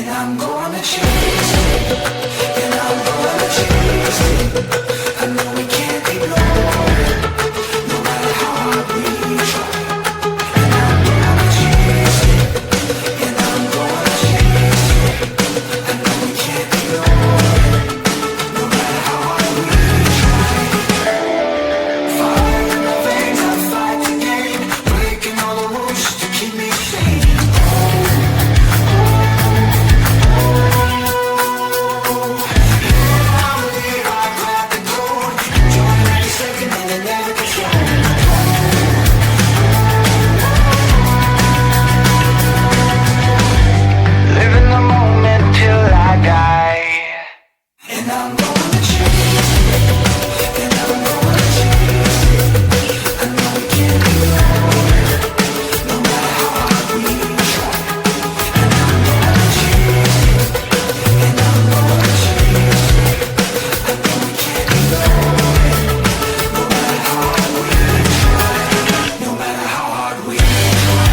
I'm gonna chase it, and I'm gonna chase it. I know we can't ignore it, no matter how hard we try. And I'm gonna chase it, and I'm gonna chase it. I know we can't ignore it, no matter how hard we try. Fire in the veins, I fight to gain, breaking all the rules to keep me sane. Living the moment till I die. And I'm gonna chase it, and I'm gonna chase it. I know we can't ignore it, no matter how hard we try. And I'm gonna chase it, and I'm gonna chase it. I know we can't ignore it, no matter how hard we try. No matter how hard we try.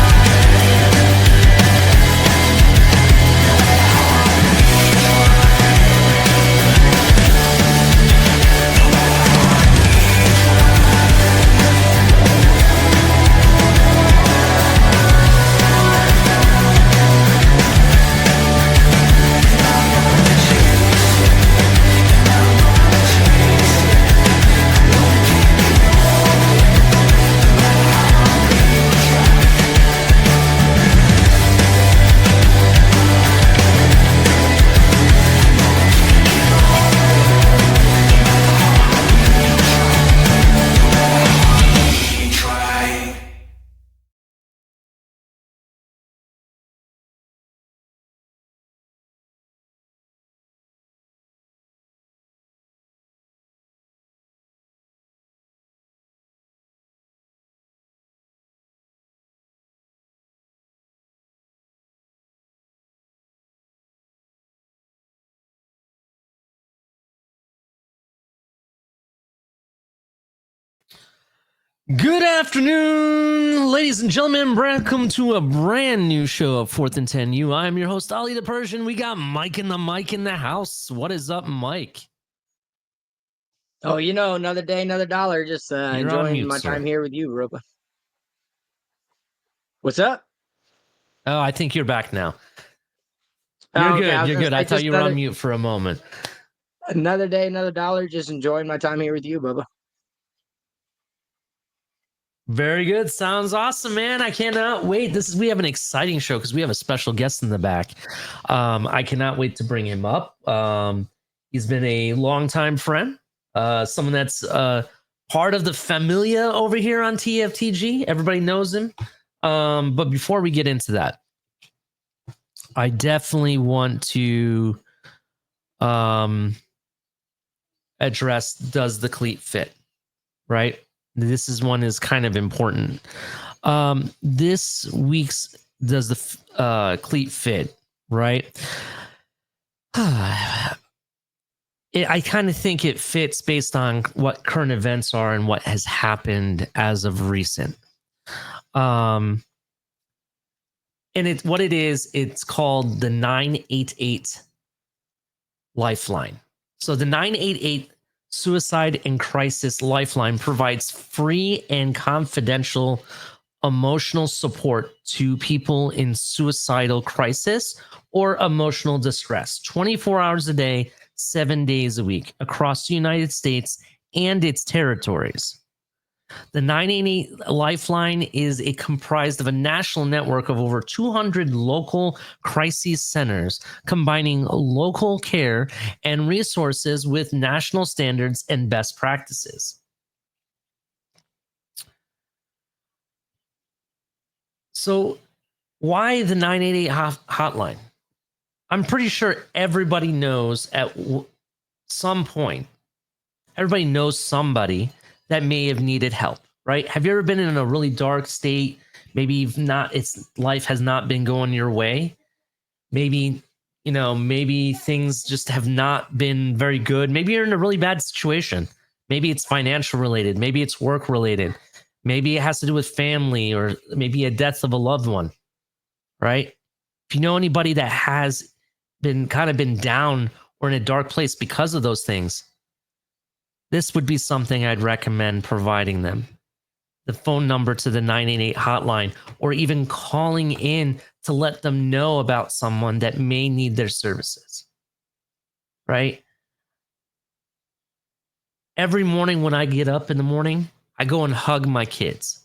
Good afternoon, ladies and gentlemen. Welcome to a brand new show of 4th and 10U. I'm your host, Ali the Persian. We got Mike in the mic in the house. What is up, Mike? Oh, you know, another day, another dollar. Just enjoying mute, my sir. time here with you, Roba. What's up? Oh, I think you're back now. Oh, You're okay, good. was You're gonna good. say I thought just you were on another- mute for a moment. Another day, another dollar. Just enjoying my time here with you, Bubba. Very good. Sounds awesome, man. I cannot wait. We have an exciting show because we have a special guest in the back. I cannot wait to bring him up. He's been a longtime friend, someone that's part of the familia over here on TFTG. Everybody knows him. But before we get into that, I definitely want to address, does the cleat fit, right? This is kind of important. This week's does the cleat fit, right? I kind of think it fits based on what current events are and what has happened as of recent. And it's called the 988 Lifeline. So the 988 Suicide and Crisis Lifeline provides free and confidential emotional support to people in suicidal crisis or emotional distress 24 hours a day, 7 days a week across the United States and its territories. The 988 Lifeline is comprised of a national network of over 200 local crisis centers, combining local care and resources with national standards and best practices. So, why the 988 hotline? I'm pretty sure everybody knows at some point, everybody knows somebody that may have needed help, right? Have you ever been in a really dark state? Maybe life has not been going your way. Maybe things just have not been very good. Maybe you're in a really bad situation. Maybe it's financial related. Maybe it's work related. Maybe it has to do with family or maybe a death of a loved one, right? If you know anybody that has been down or in a dark place because of those things, this would be something I'd recommend providing them. The phone number to the 988 hotline, or even calling in to let them know about someone that may need their services. Right? Every morning when I get up in the morning, I go and hug my kids.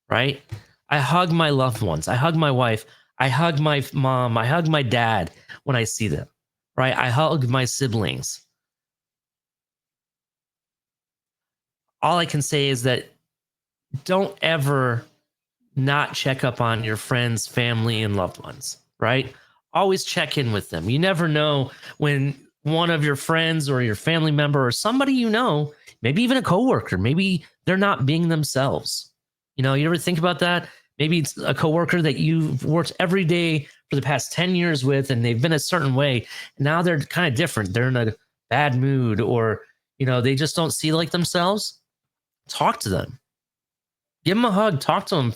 Right? I hug my loved ones. I hug my wife. I hug my mom. I hug my dad when I see them. Right? I hug my siblings. All I can say is that don't ever not check up on your friends, family, and loved ones, right? Always check in with them. You never know when one of your friends or your family member or somebody you know, maybe even a coworker, maybe they're not being themselves. You know, you ever think about that? Maybe it's a coworker that you've worked every day for the past 10 years with, and they've been a certain way. Now they're kind of different. They're in a bad mood, or, you know, they just don't see like themselves. Talk to them. Give them a hug, talk to them,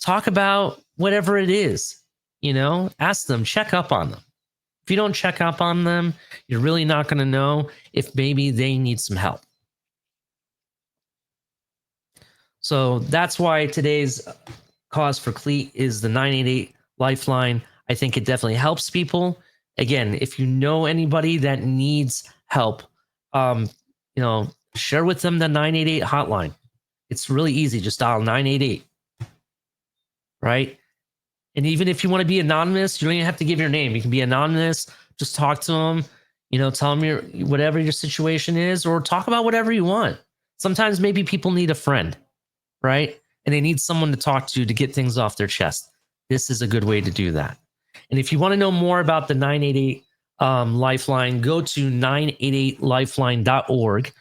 talk about whatever it is, ask them, check up on them. If you don't check up on them, you're really not going to know if maybe they need some help. So that's why today's cause for CLEAT is the 988 Lifeline. I think it definitely helps people. Again, if you know anybody that needs help, share with them the 988 hotline. It's really easy. Just dial 988. Right? And even if you want to be anonymous, you don't even have to give your name. You can be anonymous. Just talk to them. Tell them whatever your situation is, or talk about whatever you want. Sometimes maybe people need a friend, right? And they need someone to talk to get things off their chest. This is a good way to do that. And if you want to know more about the 988 Lifeline, go to 988lifeline.org.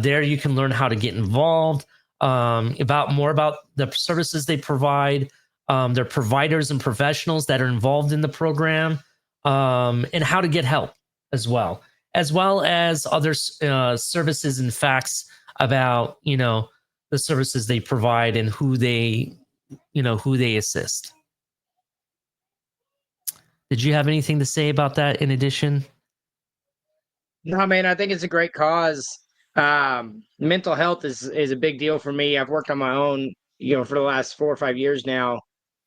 There you can learn how to get involved, about the services they provide, their providers and professionals that are involved in the program, and how to get help as well as other services and facts about the services they provide and who they assist. Did you have anything to say about that in addition? No, man, I think it's a great cause. Mental health is a big deal for me. I've worked on my own, for the last 4 or 5 years now.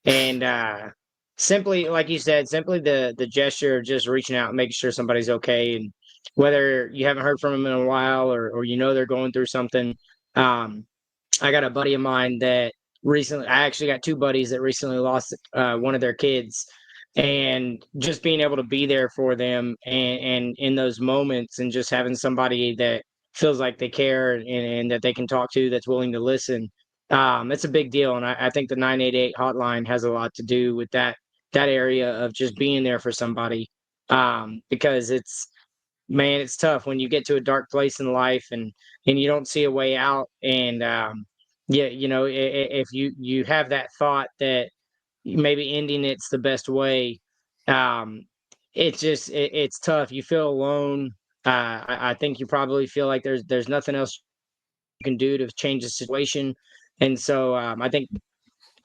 And simply, like you said, simply the gesture of just reaching out and making sure somebody's okay. And whether you haven't heard from them in a while, or they're going through something. I got a buddy of mine that I actually got 2 buddies that recently lost one of their kids. And just being able to be there for them and in those moments, and just having somebody that feels like they care, and that they can talk to, that's willing to listen. It's a big deal. And I think the 988 hotline has a lot to do with that area of just being there for somebody. Because it's tough when you get to a dark place in life, and you don't see a way out. And if you have that thought that maybe ending it's the best way, it's tough. You feel alone. I think you probably feel like there's nothing else you can do to change the situation. And so I think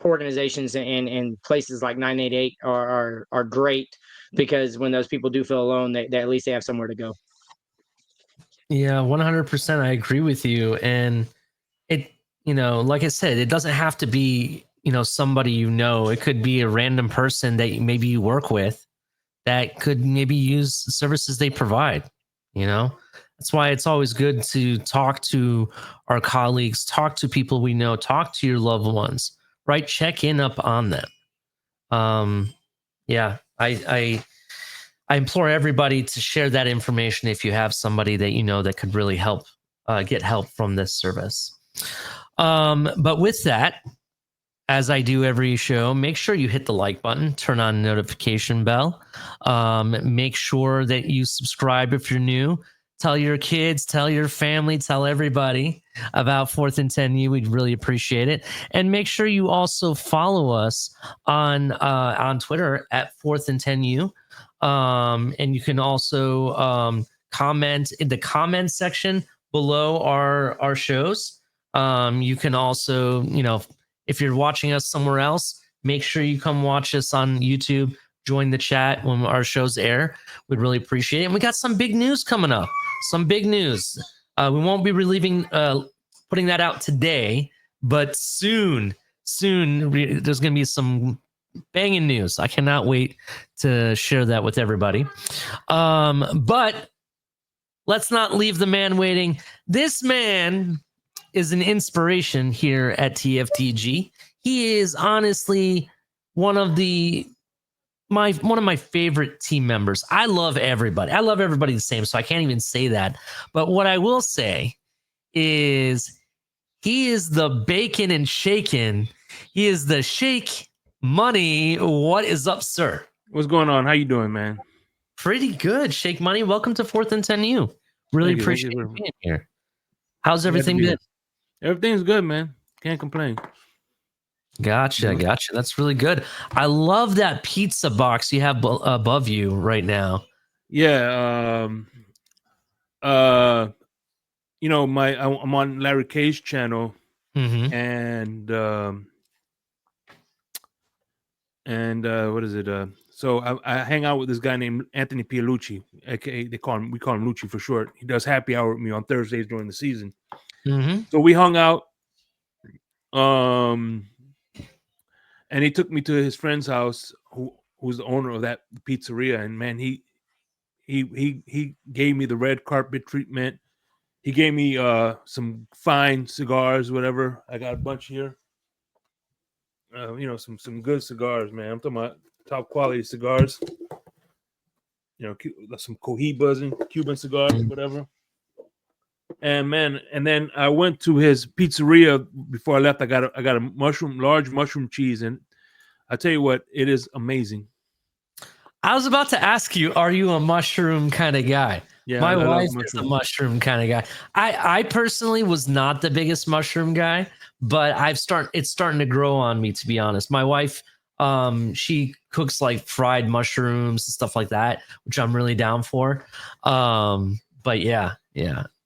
organizations and places like 988 are great, because when those people do feel alone, they at least they have somewhere to go. Yeah, 100%. I agree with you. And it, like I said, it doesn't have to be, somebody, it could be a random person that maybe you work with that could maybe use services they provide. That's why it's always good to talk to our colleagues, talk to people we know, talk to your loved ones, right? Check in up on them. Yeah, I implore everybody to share that information if you have somebody that that could really help get help from this service. But with that, as I do every show, make sure you hit the like button, turn on the notification bell. Make sure that you subscribe if you're new. Tell your kids, tell your family, tell everybody about 4th and 10U. We'd really appreciate it. And make sure you also follow us on Twitter at 4th and 10U. And you can also comment in the comment section below our shows. You can also, if you're watching us somewhere else, make sure you come watch us on YouTube. join the chat when our shows air. We'd really appreciate it. And we got some big news coming up. Some big news. We won't be putting that out today, but soon there's going to be some banging news. I cannot wait to share that with everybody. But let's not leave the man waiting. This man is an inspiration here at TFTG. He is honestly one of my favorite team members. I love everybody. I love everybody the same, so I can't even say that. But what I will say is he is the bacon and shaken. He is the Shake Money. What is up, sir? What's going on? How you doing, man? Pretty good. Shake Money, welcome to 4th and 10U. Really appreciate you being here. How's everything been? Everything's good, man. Can't complain. Gotcha. That's really good. I love that pizza box you have above you right now. Yeah. You know, I'm on Larry K's channel, and what is it? So I hang out with this guy named Anthony Pialucci, aka we call him Lucci for short. He does happy hour with me on Thursdays during the season. So we hung out. And he took me to his friend's house, who's the owner of that pizzeria. And man, he gave me the red carpet treatment. He gave me some fine cigars, whatever. I got a bunch here. You know, some good cigars, man. I'm talking about top quality cigars. You know, some Cohibas and Cuban cigars, whatever. And man, and then I went to his pizzeria before I left. I got a large mushroom cheese, and I tell you what, it is amazing. I was about to ask you, are you a mushroom kind of guy? Yeah, my wife is a mushroom kind of guy. I personally was not the biggest mushroom guy, but it's starting to grow on me, to be honest. My wife, she cooks like fried mushrooms and stuff like that, which I'm really down for. But yeah.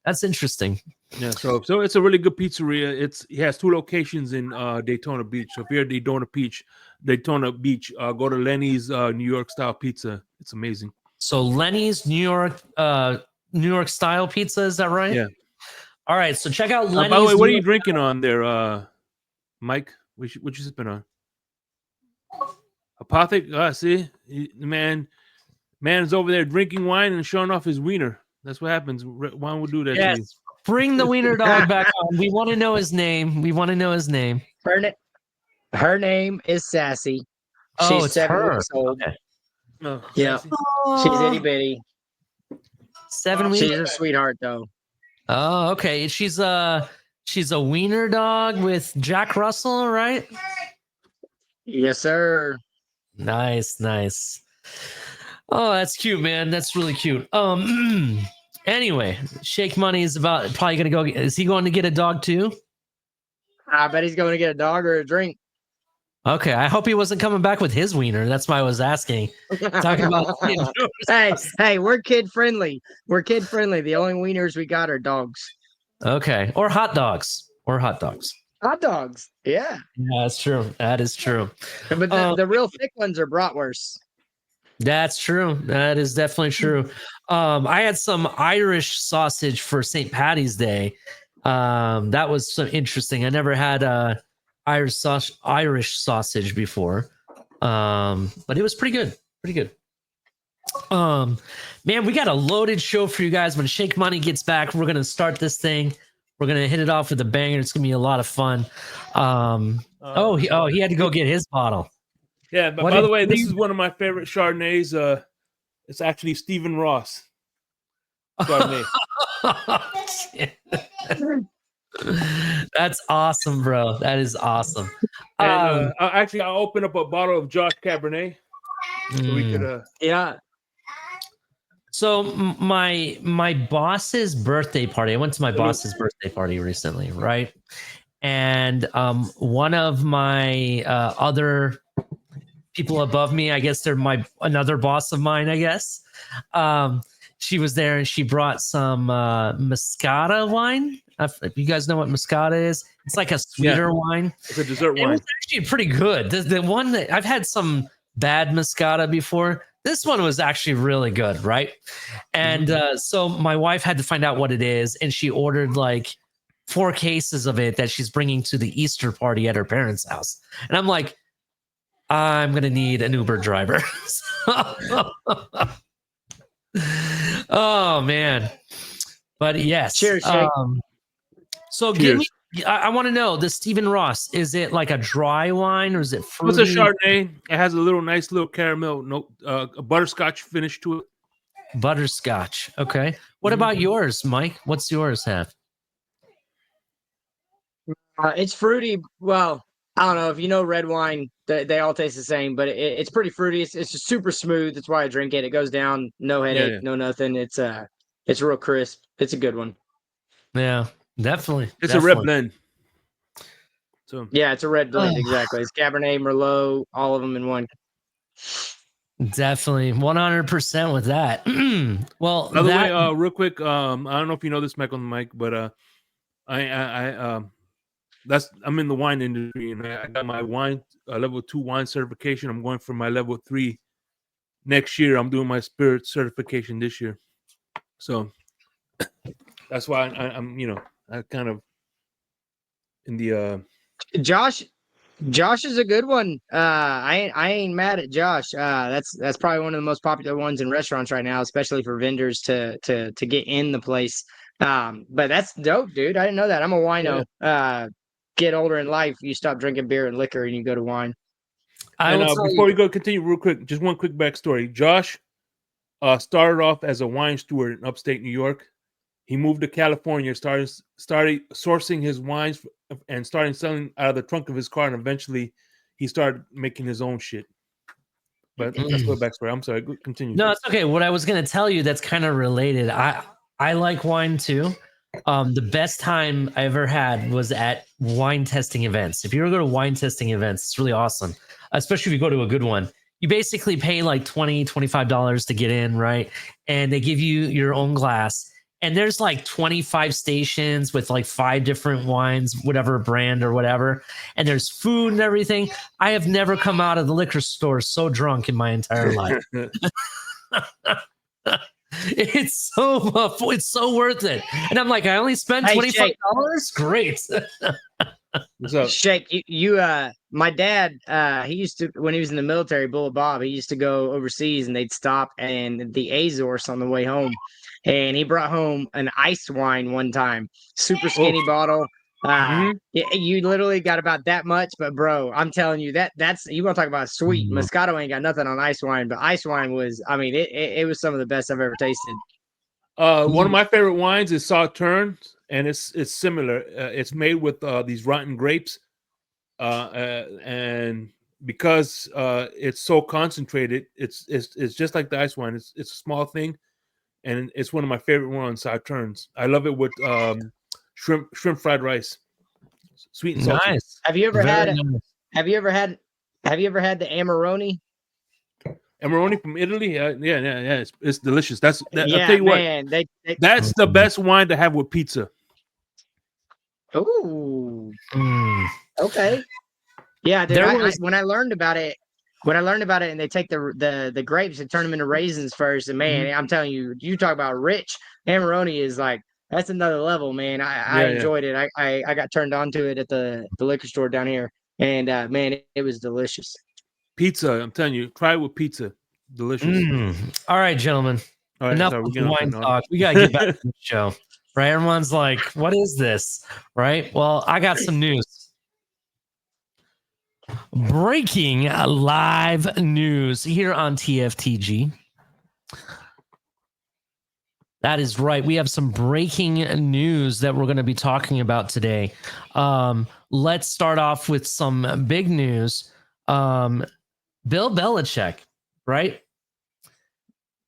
That's interesting. Yeah, so it's a really good pizzeria. He has 2 locations in Daytona Beach. So if you're at Daytona Beach, go to Lenny's New York style pizza. It's amazing. So Lenny's New York style pizza, is that right? Yeah. All right, so check out Lenny's. By the way, what are you drinking on there, Mike? What you sipping on? Apothic. See, man's over there drinking wine and showing off his wiener. That's what happens. Wine will do that to you. Bring the wiener dog back on. We want to know his name. Her name is Sassy. Oh, she's 7 weeks old. Okay. Oh, yeah. She's itty bitty. 7 weeks. She's a sweetheart, though. Oh, okay. She's a wiener dog with Jack Russell, right? Yes, sir. Nice. Oh, that's cute, man. That's really cute. Anyway, Shake Money is probably gonna go. Is he going to get a dog too? I bet he's going to get a dog or a drink. Okay, I hope he wasn't coming back with his wiener. That's why I was asking. Talking about hey, we're kid friendly. The only wieners we got are dogs. Okay, or hot dogs. Hot dogs. Yeah. Yeah, that's true. That is true. But the real thick ones are bratwursts. That's true. That is definitely true. I had some Irish sausage for St. Patty's Day. That was so interesting. I never had Irish sausage before. But it was pretty good. Man, we got a loaded show for you guys. When Shake Money gets back, we're gonna start this thing. We're gonna hit it off with a banger. It's gonna be a lot of fun. He had to go get his bottle. Yeah, but by the way, this is one of my favorite Chardonnays. It's actually Stephen Ross Chardonnay. That's awesome, bro. That is awesome. And, I'll open up a bottle of Josh Cabernet. So we could, yeah. So my boss's birthday party. I went to my boss's birthday party recently, right? And one of my other people above me, I guess they're another boss of mine, I guess. She was there and she brought some Moscato wine. If you guys know what Moscato is, it's like a sweeter wine. It's a dessert wine. It was actually pretty good. The one that I've had some bad Moscato before. This one was actually really good, right? And so my wife had to find out what it is, and she ordered like 4 cases of it that she's bringing to the Easter party at her parents' house. And I'm like, I'm gonna need an Uber driver. Oh man, but yes. Cheers, Shake. So Cheers. give me. I want to know the Stephen Ross. Is it like a dry wine or is it It's fruity? a Chardonnay. It has a nice little caramel note, a butterscotch finish to it. Butterscotch. Okay. What about yours, Mike? What's yours have? It's fruity. Well, I don't know if you know red wine. They all taste the same, but it's pretty fruity. It's just super smooth. That's why I drink it. It goes down, no headache, yeah. no nothing. It's real crisp. It's a good one. Yeah, definitely. It's a red blend. So Yeah, it's a red blend. Exactly. It's Cabernet, Merlot, all of them in one. Definitely 100% with that. Well, by the way, real quick, I don't know if you know this, Mike, but I'm in the wine industry, and I got my wine level 2 wine certification. I'm going for my level 3 next year. I'm doing my spirit certification this year, so that's why I'm I kind of in the Josh is a good one. I ain't mad at Josh. That's probably one of the most popular ones in restaurants right now, especially for vendors to get in the place. But that's dope, dude. I didn't know that. I'm a wino. Get older in life, you stop drinking beer and liquor, and you go to wine. Before we go continue real quick, just one quick backstory. Josh started off as a wine steward in upstate New York. He moved to California, started sourcing his wines and started selling out of the trunk of his car, and eventually he started making his own shit. But that's the backstory. I'm sorry. Continue. No, it's okay. What I was going to tell you that's kind of related. I like wine too. The best time I ever had was at wine testing events. If you ever go to wine testing events, it's really awesome, especially if you go to a good one. You basically pay like $20, $25 to get in, right? And they give you your own glass. And there's like 25 stations with like 5 different wines, whatever brand or whatever. And there's food and everything. I have never come out of the liquor store so drunk in my entire life. It's so worth it. And I'm like, I only spent $25. Great. What's up? Shake, my dad, he used to, when he was in the military, Bullet Bob, he used to go overseas and they'd stop in the Azores on the way home. And he brought home an ice wine one time, super skinny bottle. You literally got about that much, but bro, I'm telling you that's you want to talk about sweet. Moscato ain't got nothing on ice wine, but ice wine was, I mean, it was some of the best I've ever tasted. One of my favorite wines is Sauterne, and it's similar. It's made with these rotten grapes, and because it's so concentrated, it's just like the ice wine. It's a small thing. And it's one of my favorite ones, Sauternes. I love it with shrimp fried rice, sweet and salty. Nice. Have you ever had the Amarone? Amarone from Italy, yeah. It's delicious. I'll tell you man, what. That's the best wine to have with pizza. Ooh. Okay. Yeah, dude, when I learned about it, and they take the grapes and turn them into raisins first, and man, I'm telling you, you talk about rich. Amarone is like, that's another level, man. I enjoyed it. I got turned on to it at the liquor store down here, and man, it was delicious. Pizza, I'm telling you, try it with pizza. Delicious. All right, gentlemen. All right, enough of wine talk. We gotta get back to the show. Right? Everyone's like, what is this? Right? Well, I got some news. Breaking live news here on TFTG. That is right. We have some breaking news that we're going to be talking about today. Let's start off with some big news. Bill Belichick, right?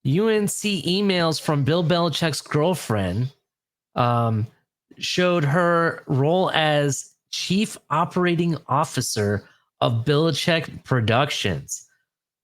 UNC emails from Bill Belichick's girlfriend showed her role as chief operating officer of Belichick Productions.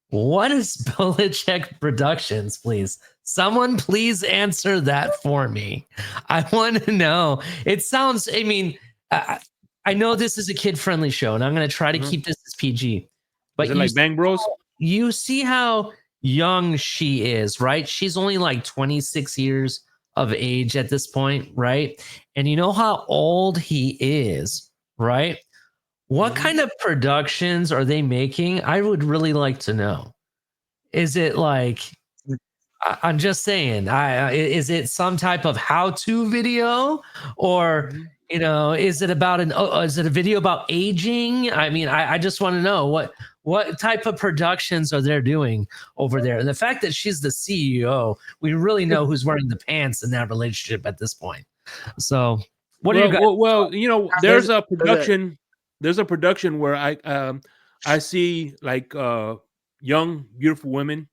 What is Belichick Productions, please? Someone please answer that for me. I want to know. It sounds, I mean, I know this is a kid-friendly show, and I'm going to try to keep this as PG. But is it like Bang Bros? you see how young she is, right? She's only like 26 years of age at this point, right? And you know how old he is, right? What Mhm. kind of productions are they making? I would really like to know. Is it like I'm just saying, is it some type of how-to video, or Mhm. is it about is it a video about aging? I mean, I just want to know what type of productions are they doing over there, and the fact that she's the CEO, we really know who's wearing the pants in that relationship at this point. So, what are you Well, guys? well, well, you know, There's there's a production where I see like young beautiful women,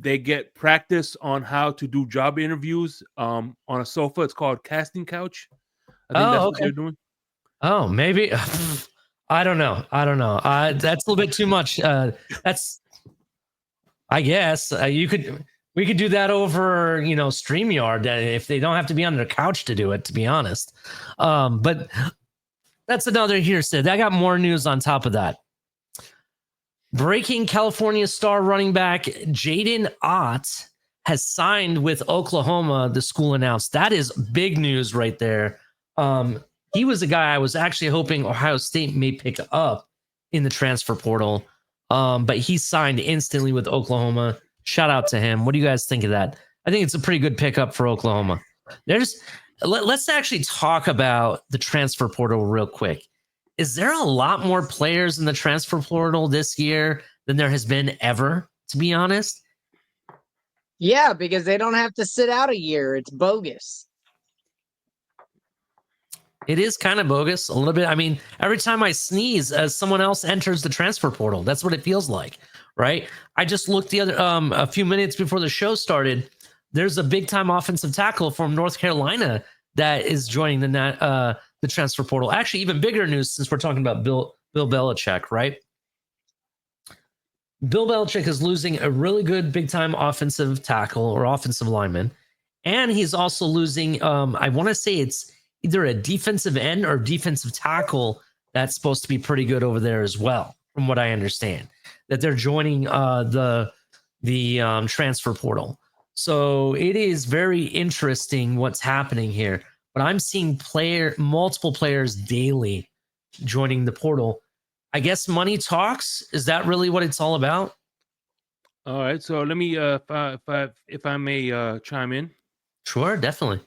they get practice on how to do job interviews on a sofa. It's called casting couch. I think that's Oh, what okay. they're doing. Oh, maybe. I don't know. I don't know. That's a little bit too much. That's I guess we could do that over, StreamYard if they don't have to be on their couch to do it, to be honest. But that's another hearsay. I got more news on top of that. Breaking California star running back Jaden Ott has signed with Oklahoma, the school announced. That is big news right there. He was a guy I was actually hoping Ohio State may pick up in the transfer portal. But he signed instantly with Oklahoma. Shout out to him. What do you guys think of that? I think it's a pretty good pickup for Oklahoma. Let's actually talk about the transfer portal real quick. Is there a lot more players in the transfer portal this year than there has been ever, to be honest? Yeah, because they don't have to sit out a year. It's bogus. It is kind of bogus a little bit. I mean, every time I sneeze, someone else enters the transfer portal. That's what it feels like, right? I just looked the other a few minutes before the show started. There's a big time offensive tackle from North Carolina that is joining the transfer portal. Actually, even bigger news since we're talking about Bill Belichick, right? Bill Belichick is losing a really good big time offensive tackle or offensive lineman. And he's also losing, I want to say it's either a defensive end or defensive tackle that's supposed to be pretty good over there as well, from what I understand. That they're joining the transfer portal. So it is very interesting what's happening here. But I'm seeing multiple players daily joining the portal. I guess money talks. Is that really what it's all about? All right, so let me if I may chime in. Sure, definitely.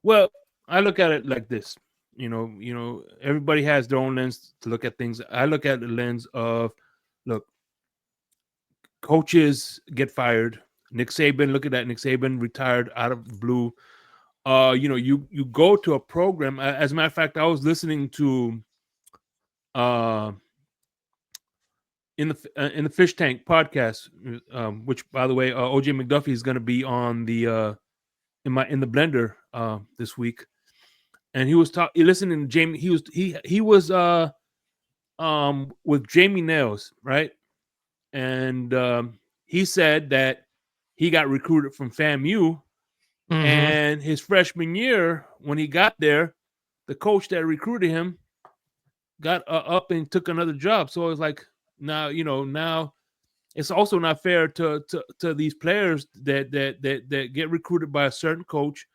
Well, I look at it like this. Everybody has their own lens to look at things. I look at the lens of, look, coaches get fired. Nick Saban, look at that. Nick Saban retired out of the blue. You go to a program. As a matter of fact, I was listening to in the Fish Tank podcast, which, by the way, OJ McDuffie is going to be on the in the blender this week, and he was listening to Jamie. He was with Jamie Nails, right? And he said that he got recruited from FAMU, Mm-hmm. and his freshman year, when he got there, the coach that recruited him got up and took another job. So it's like, now it's also not fair to these players that get recruited by a certain coach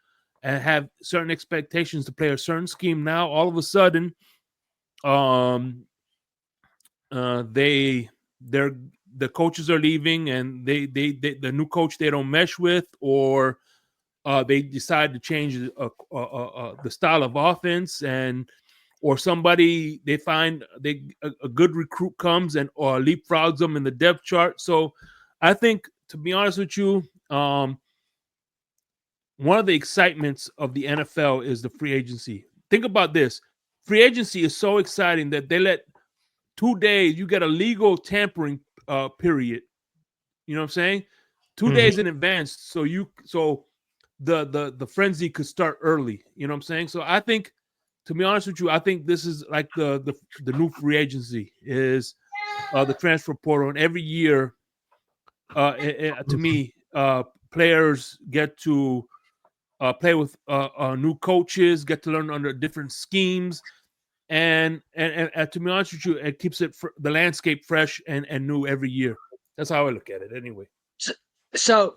and have certain expectations to play a certain scheme. Now all of a sudden, they're the coaches are leaving, and they the new coach they don't mesh with, or they decide to change the style of offense, or somebody they find a good recruit comes and or leapfrogs them in the depth chart. So I think, to be honest with you, one of the excitements of the NFL is the free agency. Think about this. Free agency is so exciting that they let 2 days, you get a legal tampering period. You know what I'm saying? 2 Mm-hmm. days in advance, so the frenzy could start early. You know what I'm saying? So I think, to be honest with you, I think this is like the new free agency is the transfer portal, and every year, to me, players get to play with new coaches, get to learn under different schemes, and to be honest with you, it keeps the landscape fresh and new every year. That's how I look at it, anyway. So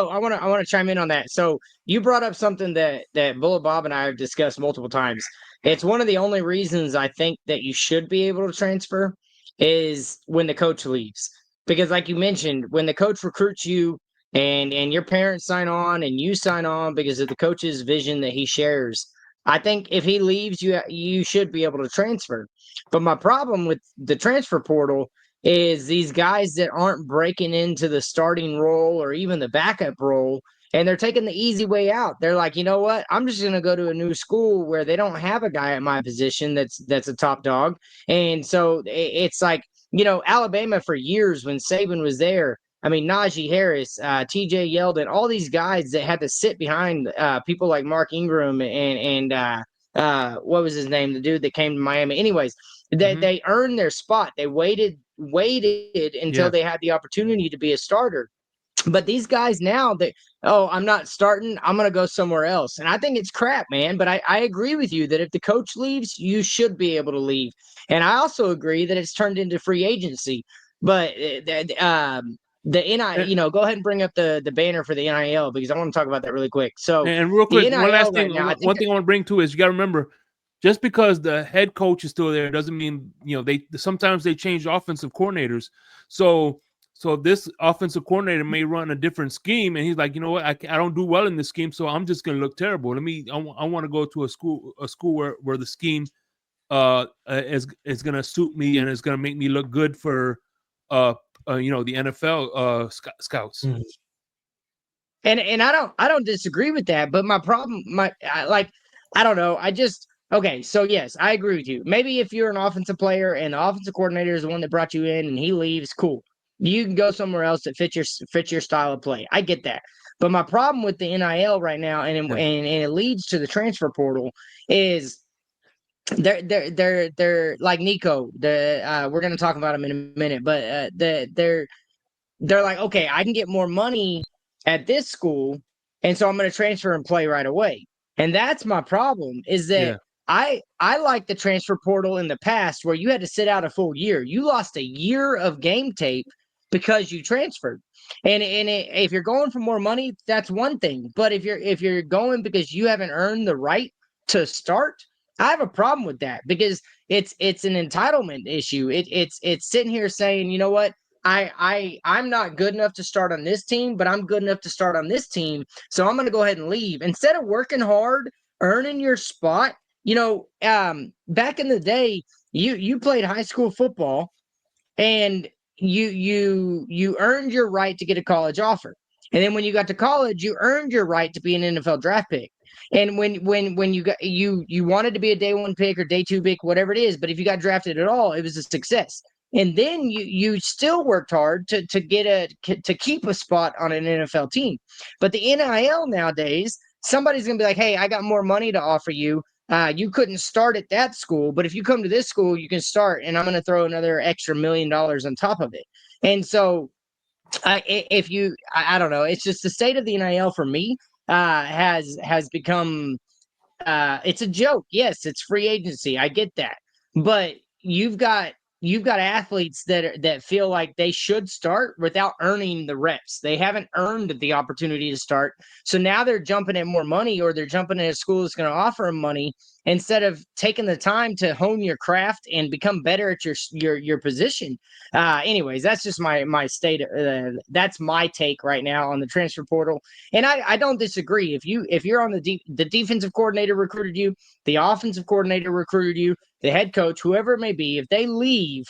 I want to chime in on that. So you brought up something that Bullet Bob and I have discussed multiple times. It's one of the only reasons I think that you should be able to transfer is when the coach leaves. Because like you mentioned, when the coach recruits you and your parents sign on and you sign on because of the coach's vision that he shares, I think if he leaves, you should be able to transfer. But my problem with the transfer portal is these guys that aren't breaking into the starting role or even the backup role, and they're taking the easy way out. They're like, you know what? I'm just going to go to a new school where they don't have a guy at my position that's a top dog. And so it's like, Alabama for years when Saban was there. I mean, Najee Harris, TJ Yeldon, all these guys that had to sit behind people like Mark Ingram and what was his name? The dude that came to Miami. Anyways, they earned their spot. They waited until they had the opportunity to be a starter. But these guys now, I'm not starting. I'm going to go somewhere else. And I think it's crap, man. But I agree with you that if the coach leaves, you should be able to leave. And I also agree that it's turned into free agency. But the NIL, go ahead and bring up the banner for the NIL because I want to talk about that really quick. So and real the quick, NIL one last right thing. now, One thing I want to bring to is you got to remember, just because the head coach is still there doesn't mean they sometimes they change offensive coordinators. So this offensive coordinator may run a different scheme, and he's like, you know what, I don't do well in this scheme, so I'm just going to look terrible. I want to go to a school where the scheme is going to suit me and is going to make me look good for the NFL scouts. Mm. And I don't disagree with that, but my problem, I don't know. Okay, so yes, I agree with you. Maybe if you're an offensive player and the offensive coordinator is the one that brought you in and he leaves, cool. You can go somewhere else that fits your style of play. I get that. But my problem with the NIL right now, and it leads to the transfer portal, is they're like Nico. We're gonna talk about him in a minute, but they're like, okay, I can get more money at this school, and so I'm going to transfer and play right away. And that's my problem is that I like the transfer portal in the past where you had to sit out a full year. You lost a year of game tape because you transferred. If you're going for more money, that's one thing. But if you're going because you haven't earned the right to start, I have a problem with that because it's an entitlement issue. It's sitting here saying, you know what? I'm not good enough to start on this team, but I'm good enough to start on this team. So I'm going to go ahead and leave instead of working hard, earning your spot. Back in the day, you played high school football and you earned your right to get a college offer. And then when you got to college, you earned your right to be an NFL draft pick. And when you got you wanted to be a day one pick or day two pick, whatever it is, but if you got drafted at all, it was a success. And then you still worked hard to keep a spot on an NFL team. But the NIL nowadays, somebody's gonna be like, hey, I got more money to offer you. You couldn't start at that school, but if you come to this school, you can start, and I'm going to throw another extra $1 million on top of it. And so, I don't know, it's just the state of the NIL for me has become it's a joke. Yes, it's free agency. I get that, but you've got athletes that feel like they should start without earning the reps. They haven't earned the opportunity to start. So now they're jumping at more money, or they're jumping at a school that's going to offer them money instead of taking the time to hone your craft and become better at your position. Anyways, that's just my state. That's my take right now on the transfer portal. And I don't disagree. If you're on the defensive coordinator recruited you, the offensive coordinator recruited you, the head coach, whoever it may be, if they leave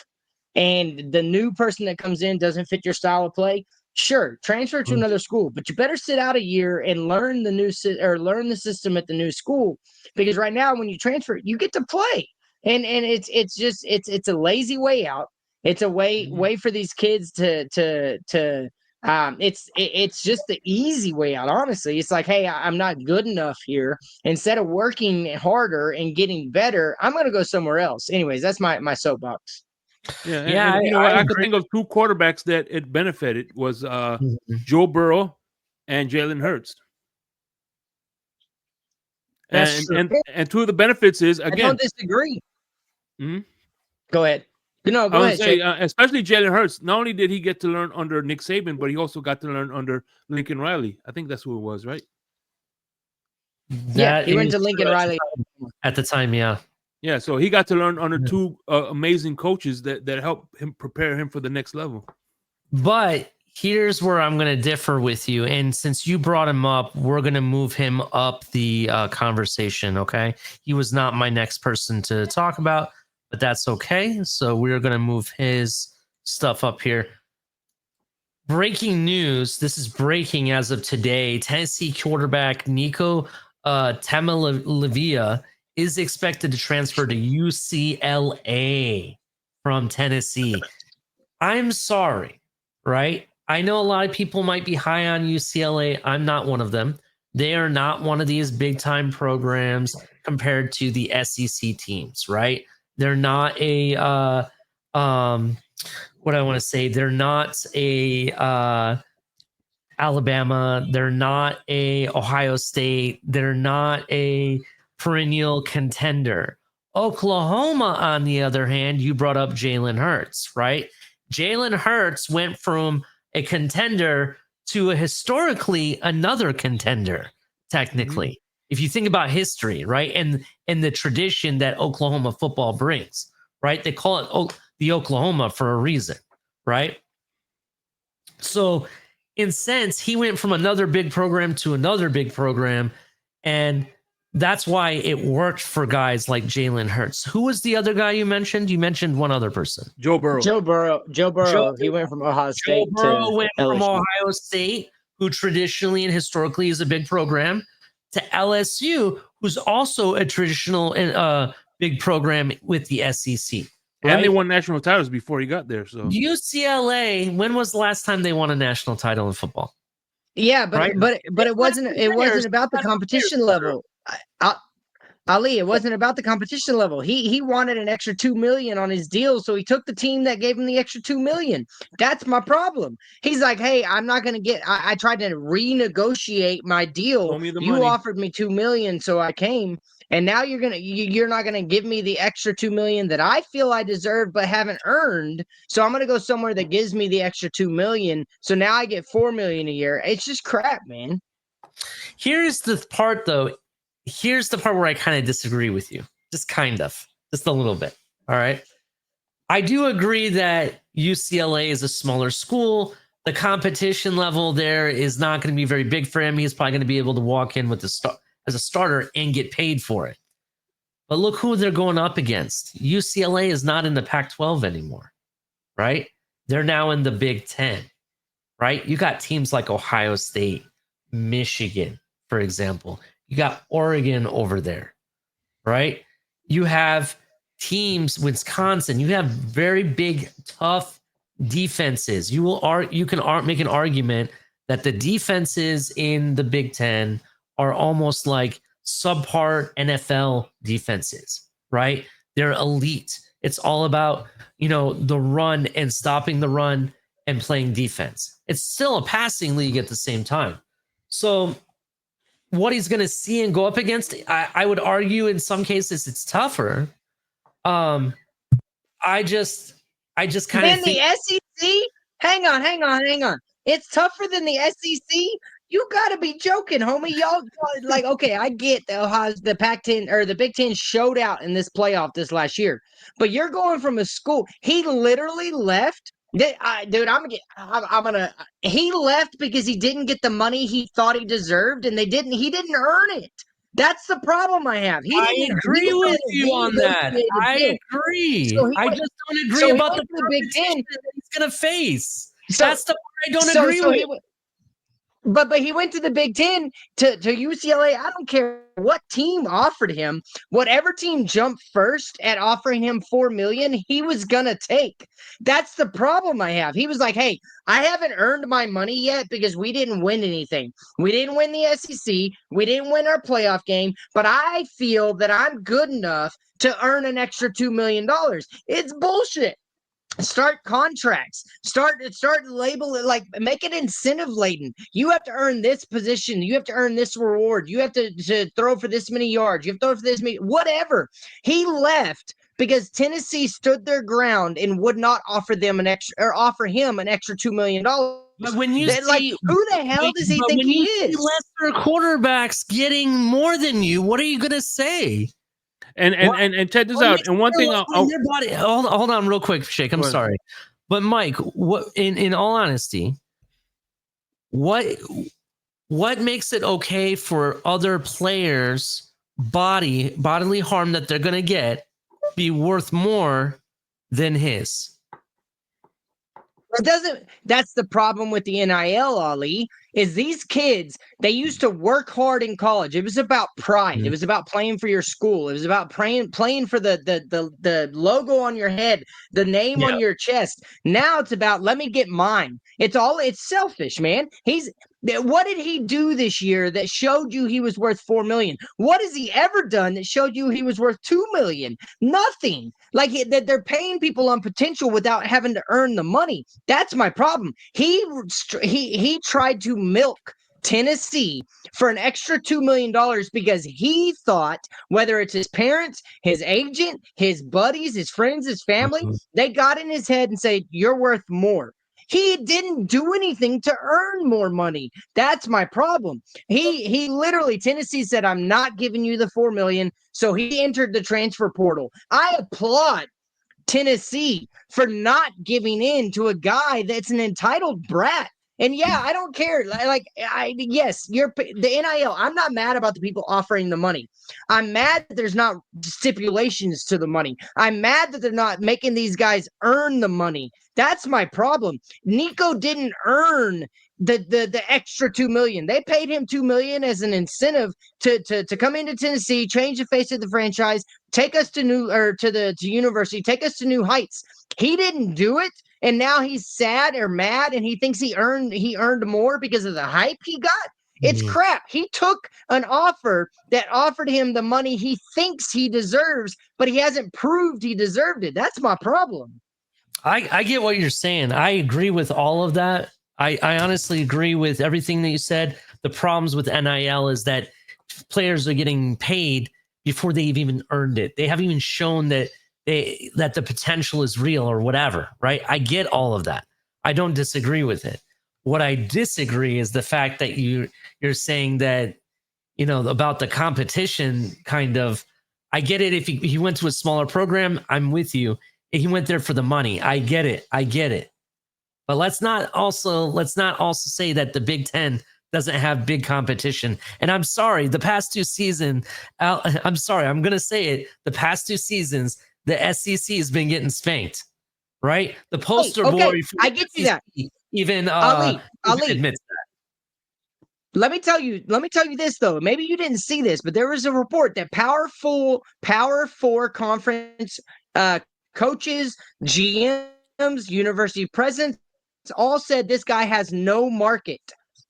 and the new person that comes in doesn't fit your style of play, sure, transfer to another school, but you better sit out a year and learn learn the system at the new school, because right now when you transfer, you get to play, and it's a lazy way out. It's a way for these kids to it's just the easy way out. Honestly, it's like, hey, I'm not good enough here. Instead of working harder and getting better, I'm going to go somewhere else. Anyways, that's my soapbox. Yeah. And I could think of two quarterbacks that it benefited was Joe Burrow and Jalen Hurts. And two of the benefits is, again, I don't disagree. Mhm. Go ahead. No, I go would ahead, say, Shake. especially Jalen Hurts. Not only did he get to learn under Nick Saban, but he also got to learn under Lincoln Riley. I think that's who it was, right? Yeah, That he went is to Lincoln true Riley. at the time, yeah. Yeah, so he got to learn under Yeah. two amazing coaches that helped him prepare him for the next level. But here's where I'm going to differ with you. And since you brought him up, we're going to move him up the conversation. Okay. He was not my next person to talk about, but that's okay. So we're going to move his stuff up here. Breaking news. This is breaking as of today. Tennessee quarterback Nico Tamalivia is expected to transfer to UCLA from Tennessee. I'm sorry, right? I know a lot of people might be high on UCLA. I'm not one of them. They are not one of these big time programs compared to the SEC teams, right? They're not a what I want to say, they're not a Alabama, they're not a Ohio State, they're not a perennial contender. Oklahoma, on the other hand, you brought up Jalen Hurts, right? Jalen Hurts went from a contender to a historically another contender, technically. If you think about history, right? And the tradition that Oklahoma football brings, right? They call it the Oklahoma for a reason, right? So in sense, he went from another big program to another big program, and that's why it worked for guys like Jalen Hurts. Who was the other guy you mentioned? You mentioned one other person. Joe Burrow. Joe Burrow. Joe- He went from Ohio Joe State Burrow to went from LSU. Ohio State, who traditionally and historically is a big program, to LSU, who's also a traditional big program with the SEC. Right? And they won national titles before he got there. So UCLA, when was the last time they won a national title in football? Yeah, but Right. but it wasn't about the competition level. Ali, it wasn't about the competition level. He wanted an extra $2 million on his deal, so he took the team that gave him the extra $2 million. That's my problem. He's like, hey, I'm not gonna get. I tried to renegotiate my deal. Show me the You money. offered me $2 million, so I came, and now you're not gonna give me the extra $2 million that I feel I deserve but haven't earned. So I'm gonna go somewhere that gives me the extra $2 million. So now I get $4 million a year. It's just crap, man. Here's the part, though. Here's the part where I kind of disagree with you. Just a little bit. All right. I do agree that UCLA is a smaller school. The competition level there is not going to be very big for him. He's probably going to be able to walk in with as a starter and get paid for it. But look who they're going up against. UCLA is not in the Pac-12 anymore, right? They're now in the Big Ten, right? You got teams like Ohio State, Michigan, for example. You got Oregon over there, right? You have teams, Wisconsin. You have very big, tough defenses. You can make an argument that the defenses in the Big Ten are almost like subpar NFL defenses, right? They're elite. It's all about, the run and stopping the run and playing defense. It's still a passing league at the same time. So what he's going to see and go up against, I would argue in some cases it's tougher. I just kind of think the SEC. Hang on. It's tougher than the SEC. You gotta be joking, homie. Y'all like, okay, I get the Pac-10 or the Big Ten showed out in this playoff this last year, but you're going from a school. He literally left. Dude, he left because he didn't get the money he thought he deserved, and he didn't earn it. That's the problem I have. I agree with you on that. I agree. I just don't agree about the Big Ten he's going to face. So- That's the part I don't agree with. But he went to the Big Ten to UCLA. I don't care what team offered him. Whatever team jumped first at offering him $4 million, he was gonna take. That's the problem I have. He was like, "Hey, I haven't earned my money yet because we didn't win anything. We didn't win the SEC. We didn't win our playoff game. But I feel that I'm good enough to earn an extra $2 million. It's bullshit." Start contracts. Start label it, like make it incentive laden. You have to earn this position. You have to earn this reward. You have to throw for this many yards. You have to throw for this many, whatever. He left because Tennessee stood their ground and would not offer them offer him an extra $2 million. But when you Like, see, who the hell does he but think when he you see is? lesser quarterbacks getting more than you, what are you gonna say? And check this out. And one thing, their body. Hold on, real quick, Shake. I'm Go ahead. sorry, but Mike, what in all honesty, what makes it okay for other players' bodily harm that they're gonna get be worth more than his? It doesn't. That's the problem with the NIL, Ali. Is these kids, they used to work hard in college. It was about pride. It was about playing for your school. It was about playing for the logo on your head, the name on your chest. Now it's about, let me get mine. It's selfish, man. What did he do this year that showed you he was worth $4 million? What has he ever done that showed you he was worth $2 million? Nothing. Like that, they're paying people on potential without having to earn the money. That's my problem. He tried to milk Tennessee for an extra $2 million because he thought, whether it's his parents, his agent, his buddies, his friends, his family, they got in his head and said, you're worth more. He didn't do anything to earn more money. That's my problem. He literally, Tennessee said, I'm not giving you the $4 million. So he entered the transfer portal. I applaud Tennessee for not giving in to a guy that's an entitled brat. And yeah, I don't care. Yes, you're the NIL. I'm not mad about the people offering the money. I'm mad that there's not stipulations to the money. I'm mad that they're not making these guys earn the money. That's my problem. Nico didn't earn the extra $2 million. They paid him $2 million as an incentive to come into Tennessee, change the face of the franchise, take us to university, take us to new heights. He didn't do it, and now he's sad or mad, and he thinks he earned more because of the hype he got. It's crap. He took an offer that offered him the money he thinks he deserves, but he hasn't proved he deserved it. That's my problem. I get what you're saying. I agree with all of that. I honestly agree with everything that you said. The problems with NIL is that players are getting paid before they've even earned it. They haven't even shown that the potential is real or whatever, right? I get all of that. I don't disagree with it. What I disagree is the fact that you're saying that, about the competition kind of. I get it. If he went to a smaller program, I'm with you. He went there for the money. I get it. But let's not also say that the Big Ten doesn't have big competition. And I'm sorry, the past two seasons, I'm sorry, I'm going to say it. The past two seasons, the SEC has been getting spanked, right? The poster boy. I get you that. Even Ali admits that. Let me tell you this though. Maybe you didn't see this, but there was a report that Power 4 conference coaches, GMs, university presidents all said this guy has no market.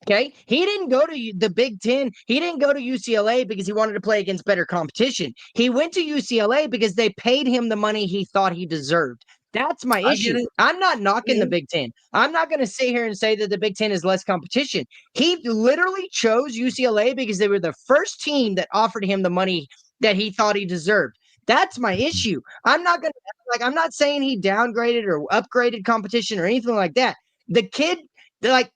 Okay. He didn't go to the Big Ten. He didn't go to UCLA because he wanted to play against better competition. He went to UCLA because they paid him the money he thought he deserved. That's my issue. I'm not knocking the Big Ten. I'm not going to sit here and say that the Big Ten is less competition. He literally chose UCLA because they were the first team that offered him the money that he thought he deserved. That's my issue. I'm not saying he downgraded or upgraded competition or anything like that. The kid, I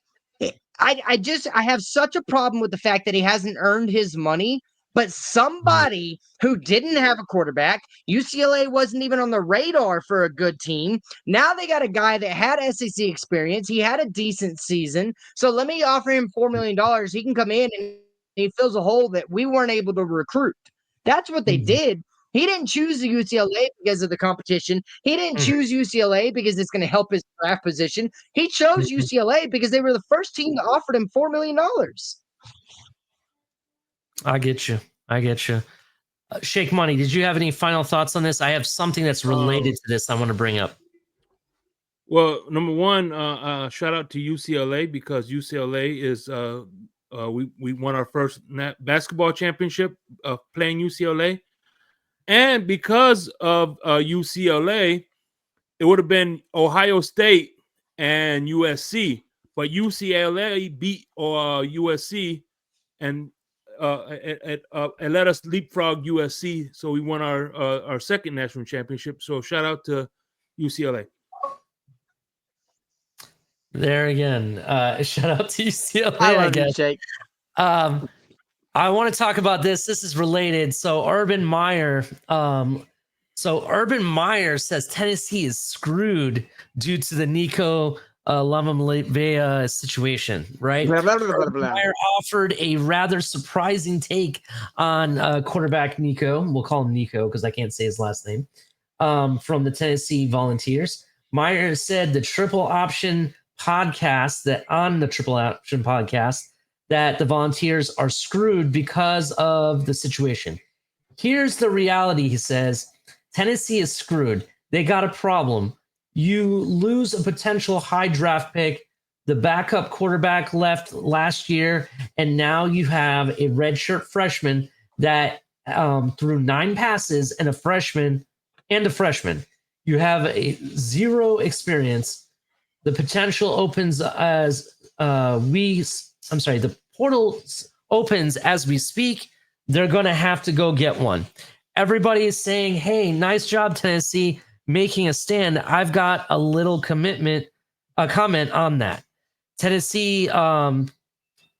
have such a problem with the fact that he hasn't earned his money. But somebody who didn't have a quarterback, UCLA wasn't even on the radar for a good team. Now they got a guy that had SEC experience. He had a decent season. So let me offer him $4 million. He can come in and he fills a hole that we weren't able to recruit. That's what they did. He didn't choose the UCLA because of the competition. He didn't choose UCLA because it's going to help his draft position. He chose UCLA because they were the first team that offered him $4 million. I get you. Shake Money, did you have any final thoughts on this? I have something that's related to this I want to bring up. Well, number one, shout out to UCLA because UCLA is we won our first basketball championship playing UCLA, and because of UCLA, it would have been Ohio State and USC, but UCLA beat USC, and and let us leapfrog USC. So we won our second national championship. So shout out to UCLA. There again. Shout out to UCLA, I I love you, guess. Jake. I want to talk about this. This is related. So Urban Meyer says Tennessee is screwed due to the Nico Lamavea situation, right? Blah, blah, blah, blah, Urban blah. Meyer offered a rather surprising take on quarterback Nico. We'll call him Nico because I can't say his last name. From the Tennessee Volunteers. Meyer said the Triple Option podcast that the Volunteers are screwed because of the situation. Here's the reality, he says. Tennessee is screwed. They got a problem. You lose a potential high draft pick. The backup quarterback left last year, and now you have a redshirt freshman that threw 9 passes and a freshman. You have a zero experience. The potential opens as the portal opens as we speak. They're going to have to go get one. Everybody is saying, hey, nice job, Tennessee, making a stand. I've got a little comment on that. Tennessee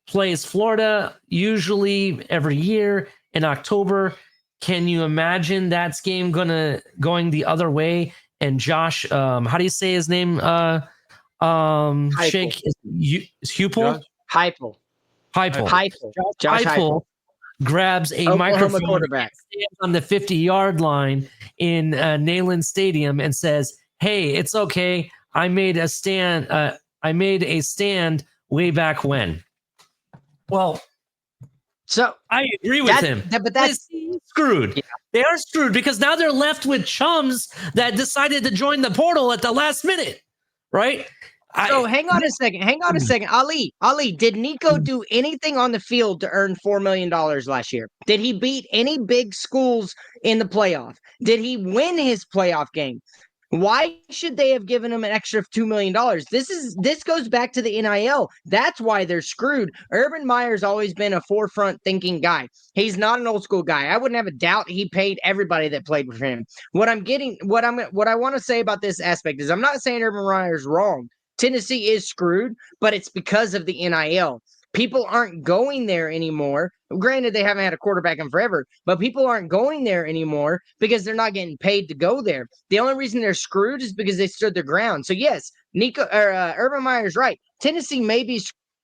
plays Florida usually every year in October. Can you imagine that game going the other way? And Josh, how do you say his name? Shake Hupel? Heupel. Josh Heupel grabs a Oklahoma microphone quarterback. stands on the 50-yard line in Neyland Stadium and says, hey, it's okay. I made a stand way back when. Well, so I agree with him. But that's screwed. Yeah. They are screwed because now they're left with chums that decided to join the portal at the last minute, right? So hang on a second. Ali, did Nico do anything on the field to earn $4 million last year? Did he beat any big schools in the playoff? Did he win his playoff game? Why should they have given him an extra $2 million? This goes back to the NIL. That's why they're screwed. Urban Meyer's always been a forefront thinking guy. He's not an old school guy. I wouldn't have a doubt he paid everybody that played with him. What I want to say about this aspect is I'm not saying Urban Meyer's wrong. Tennessee is screwed, but it's because of the NIL. People aren't going there anymore. Granted, they haven't had a quarterback in forever, but people aren't going there anymore because they're not getting paid to go there. The only reason they're screwed is because they stood their ground. So yes, Urban Meyer's right. Tennessee may be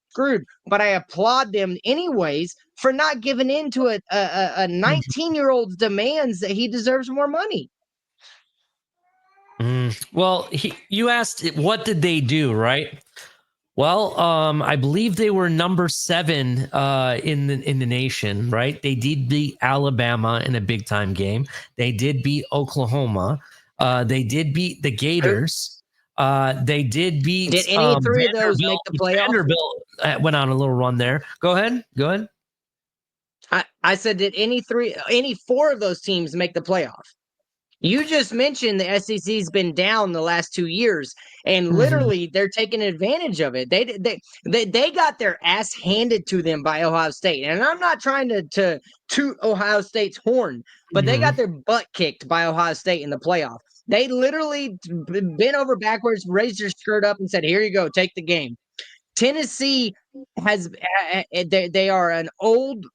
screwed, but I applaud them anyways for not giving in to a 19-year-old's demands that he deserves more money. Well, you asked what did they do, right? Well, I believe they were number 7 in the nation, right? They did beat Alabama in a big time game. They did beat Oklahoma. They did beat the Gators. They did beat. Did any 3 of those make the playoff? Vanderbilt went on a little run there. Go ahead. I said, did any 4 of those teams make the playoff? You just mentioned the SEC's been down the last 2 years, and literally they're taking advantage of it. They got their ass handed to them by Ohio State, and I'm not trying to toot Ohio State's horn, but they got their butt kicked by Ohio State in the playoff. They literally bent over backwards, raised their skirt up, and said, "Here you go, take the game." Tennessee has they are an old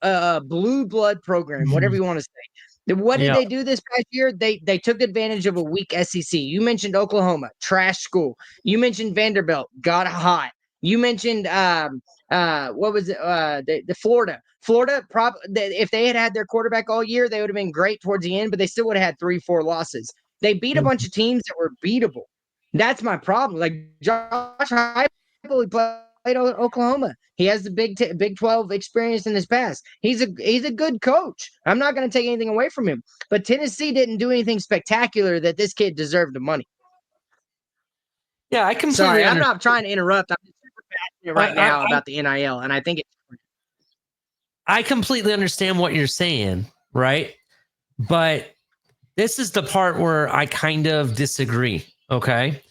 blue blood program, whatever you want to say. What did they do this past year? They took advantage of a weak SEC. You mentioned Oklahoma, trash school. You mentioned Vanderbilt, got hot. You mentioned what was it? The Florida. Florida, if they had their quarterback all year, they would have been great towards the end, but they still would have had 3-4 losses. They beat a bunch of teams that were beatable. That's my problem. Like Josh Heupel played Oklahoma. He has the Big 12 experience in his past. He's a good coach. I'm not going to take anything away from him. But Tennessee didn't do anything spectacular that this kid deserved the money. Yeah, I completely. Sorry, I'm not trying to interrupt. I'm super passionate now about the NIL, and I think I completely understand what you're saying, right? But this is the part where I kind of disagree. Okay,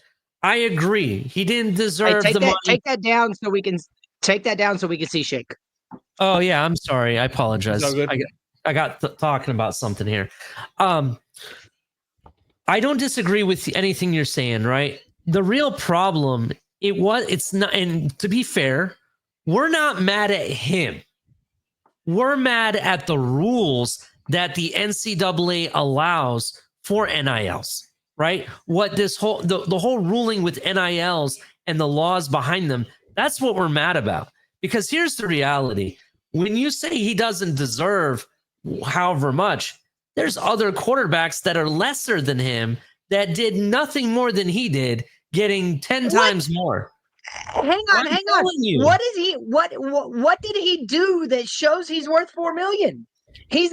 I agree. He didn't deserve the money. Take that down so we can see Shake. Oh yeah, I'm sorry. I apologize. It's all good. I got talking about something here. I don't disagree with anything you're saying, right? The real problem, it's not, and to be fair, we're not mad at him. We're mad at the rules that the NCAA allows for NILs, right? What this whole the whole ruling with NILs and the laws behind them, that's what we're mad about. Because here's the reality. When you say he doesn't deserve however much, there's other quarterbacks that are lesser than him that did nothing more than he did, getting 10 times more. Hang on. You. What is he? What did he do that shows he's worth $4 million? He's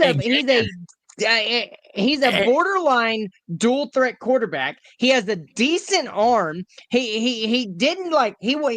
a borderline dual threat quarterback. He has a decent arm. He didn't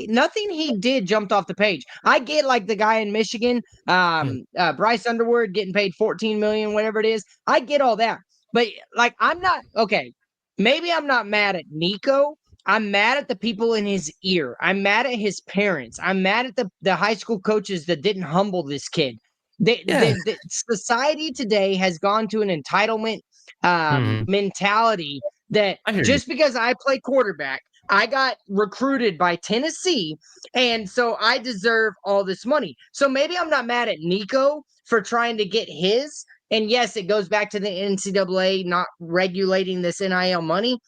nothing he did jumped off the page. I get like the guy in Michigan, Bryce Underwood getting paid $14 million, whatever it is. I get all that, but like I'm not okay. Maybe I'm not mad at Nico. I'm mad at the people in his ear. I'm mad at his parents. I'm mad at the high school coaches that didn't humble this kid. The society today has gone to an entitlement mentality that just because I play quarterback, I got recruited by Tennessee, and so I deserve all this money. So maybe I'm not mad at Nico for trying to get his. And yes, it goes back to the NCAA not regulating this NIL money.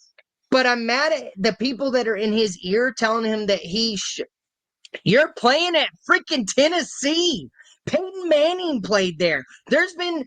But I'm mad at the people that are in his ear telling him that you're playing at freaking Tennessee. Peyton Manning played there. There's been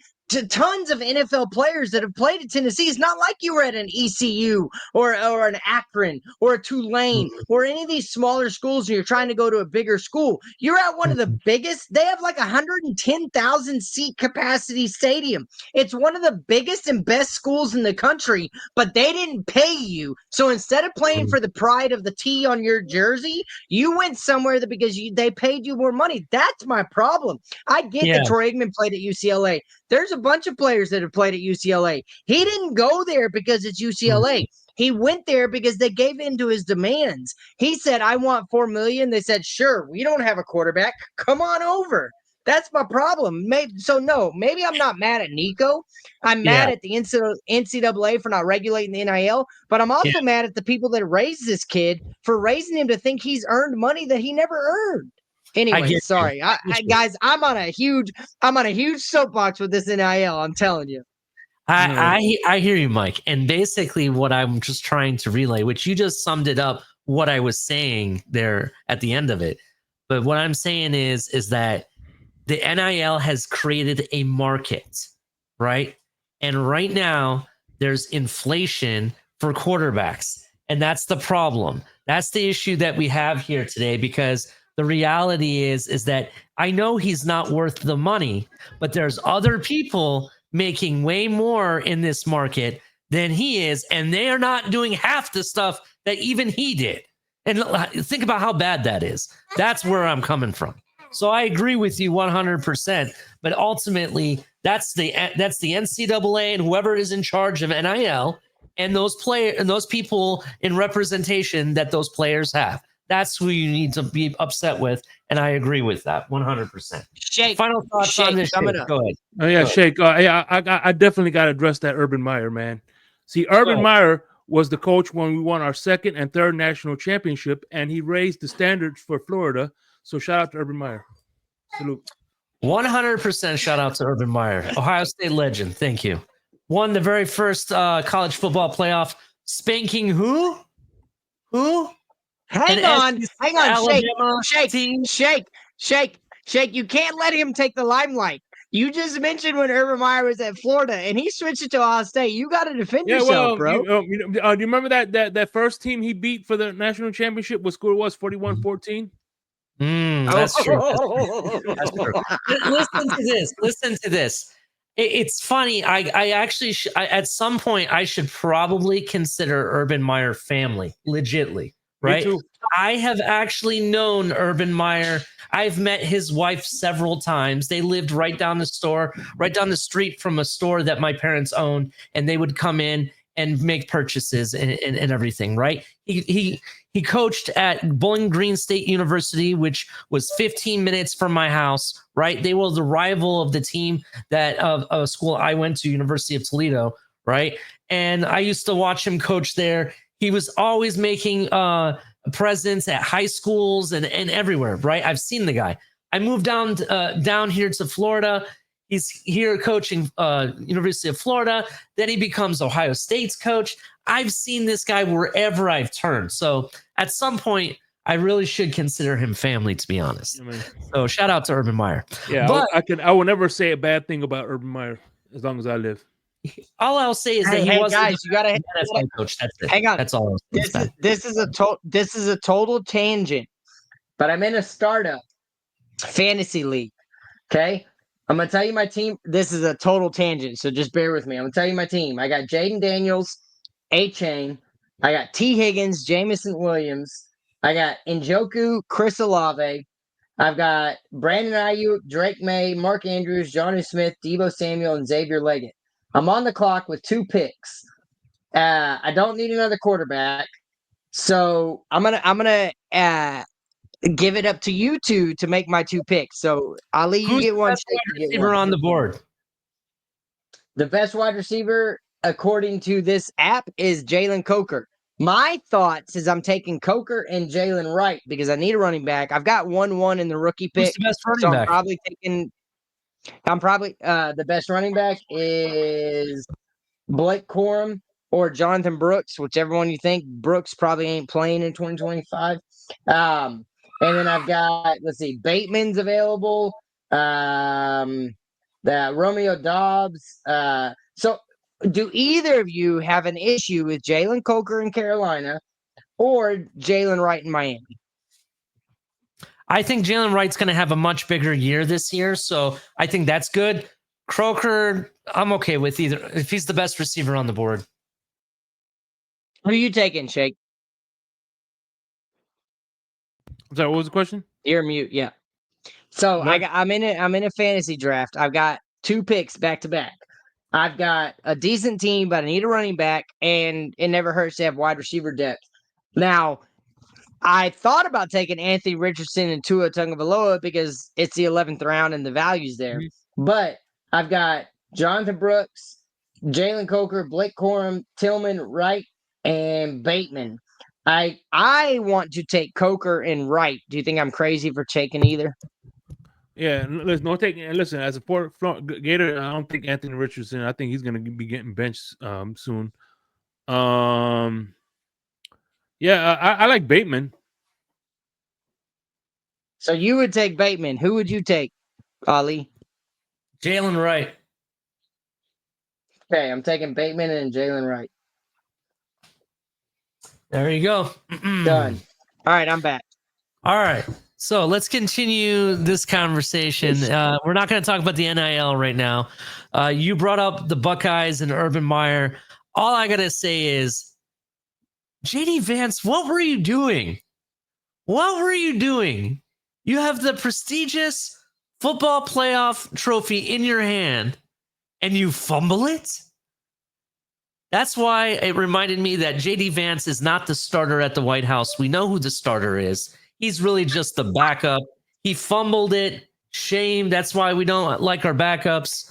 tons of NFL players that have played at Tennessee. It's not like you were at an ECU or an Akron or a Tulane or any of these smaller schools and you're trying to go to a bigger school. You're at one of the biggest. They have like 110,000 seat capacity stadium. It's one of the biggest and best schools in the country, but they didn't pay you. So instead of playing for the pride of the T on your jersey, you went somewhere because they paid you more money. That's my problem. I get that Troy Aikman played at UCLA. There's a bunch of players that have played at UCLA. He didn't go there because it's UCLA. He went there because they gave in to his demands. He said, I want $4 million. They said, sure, we don't have a quarterback. Come on over. That's my problem. Maybe I'm not mad at Nico. I'm mad at the NCAA for not regulating the NIL, but I'm also mad at the people that raised this kid for raising him to think he's earned money that he never earned. Anyway, sorry, guys. I'm on a huge soapbox with this NIL. I'm telling you. I hear you, Mike. And basically, what I'm just trying to relay, which you just summed it up, what I was saying there at the end of it. But what I'm saying is that the NIL has created a market, right? And right now, there's inflation for quarterbacks, and that's the problem. That's the issue that we have here today, because the reality is that I know he's not worth the money, but there's other people making way more in this market than he is, and they are not doing half the stuff that even he did. And think about how bad that is. That's where I'm coming from. So I agree with you 100%, but ultimately that's the NCAA and whoever is in charge of NIL and those people in representation that those players have. That's who you need to be upset with, and I agree with that 100%. Shake. Final thoughts on this? Go ahead. Oh yeah, Shake. I definitely got to address that Urban Meyer, man. See, Urban Meyer was the coach when we won our second and third national championship, and he raised the standards for Florida. So shout out to Urban Meyer. Salute. 100% shout out to Urban Meyer, Ohio State legend. Thank you. Won the very first college football playoff, spanking who? Hang on, Alabama Shake. You can't let him take the limelight. You just mentioned when Urban Meyer was at Florida, and he switched it to Ohio State. You got to defend yourself, bro. Do you remember that first team he beat for the national championship? What score was 41-14? That's true. That's true. Listen to this. It's funny. I actually at some point I should probably consider Urban Meyer family, legitly. Right. I have actually known Urban Meyer. I've met his wife several times. They lived right down the street from a store that my parents owned, and they would come in and make purchases and everything, right? He coached at Bowling Green State University, which was 15 minutes from my house, right? They were the rival of the team that of a school I went to, University of Toledo, right? And I used to watch him coach there. He was always making presence at high schools and everywhere, right? I've seen the guy. I moved down here to Florida. He's here coaching University of Florida. Then he becomes Ohio State's coach. I've seen this guy wherever I've turned. So at some point, I really should consider him family, to be honest. So shout out to Urban Meyer. Yeah, but I will never say a bad thing about Urban Meyer as long as I live. All I'll say is that he wasn't guys, you gotta NFL coach. That's it. hang on. That's all. This is a total tangent, but I'm in a startup fantasy league. Okay, I'm gonna tell you my team. This is a total tangent, so just bear with me. I'm gonna tell you my team. I got Jaden Daniels, A-Chain. I got T. Higgins, Jamison Williams. I got Njoku, Chris Olave. I've got Brandon Ayuk, Drake May, Mark Andrews, Johnny Smith, Deebo Samuel, and Xavier Leggett. I'm on the clock with 2 picks. I don't need another quarterback, so I'm gonna give it up to you two to make my 2 picks. So Ali, you Who's get the one. best Shake, wide you get receiver one. on the board? The best wide receiver, according to this app, is Jalen Coker. My thoughts is I'm taking Coker and Jalen Wright because I need a running back. I've got 1-1 in the rookie Who's pick. the best running So back? I'm probably the best running back is Blake Corum or Jonathan Brooks, whichever one you think. Brooks probably ain't playing in 2025. And then I've got, let's see, Bateman's available. The Romeo Dobbs. So do either of you have an issue with Jalen Coker in Carolina or Jalen Wright in Miami? I think Jalen Wright's going to have a much bigger year this year, so I think that's good. Croker, I'm okay with either if he's the best receiver on the board. Who are you taking, Shake? Sorry, what was the question? You're mute, yeah. So I'm in a fantasy draft. I've got 2 picks back to back. I've got a decent team, but I need a running back, and it never hurts to have wide receiver depth. Now, I thought about taking Anthony Richardson and Tua Tagovailoa because it's the 11th round and the value's there. Mm-hmm. But I've got Jonathan Brooks, Jalen Coker, Blake Corum, Tillman, Wright, and Bateman. I want to take Coker and Wright. Do you think I'm crazy for taking either? Yeah, listen, as a Gator, I don't think Anthony Richardson. I think he's going to be getting benched soon. Yeah, I like Bateman. So you would take Bateman. Who would you take, Ali? Jalen Wright. Okay, I'm taking Bateman and Jalen Wright. There you go. Done. All right, I'm back. All right. So let's continue this conversation. We're not going to talk about the NIL right now. You brought up the Buckeyes and Urban Meyer. All I got to say is, JD Vance, what were you doing? What were you doing? You have the prestigious football playoff trophy in your hand and you fumble it? That's why it reminded me that JD Vance is not the starter at the White House. We know who the starter is. He's really just the backup. He fumbled it. Shame. That's why we don't like our backups.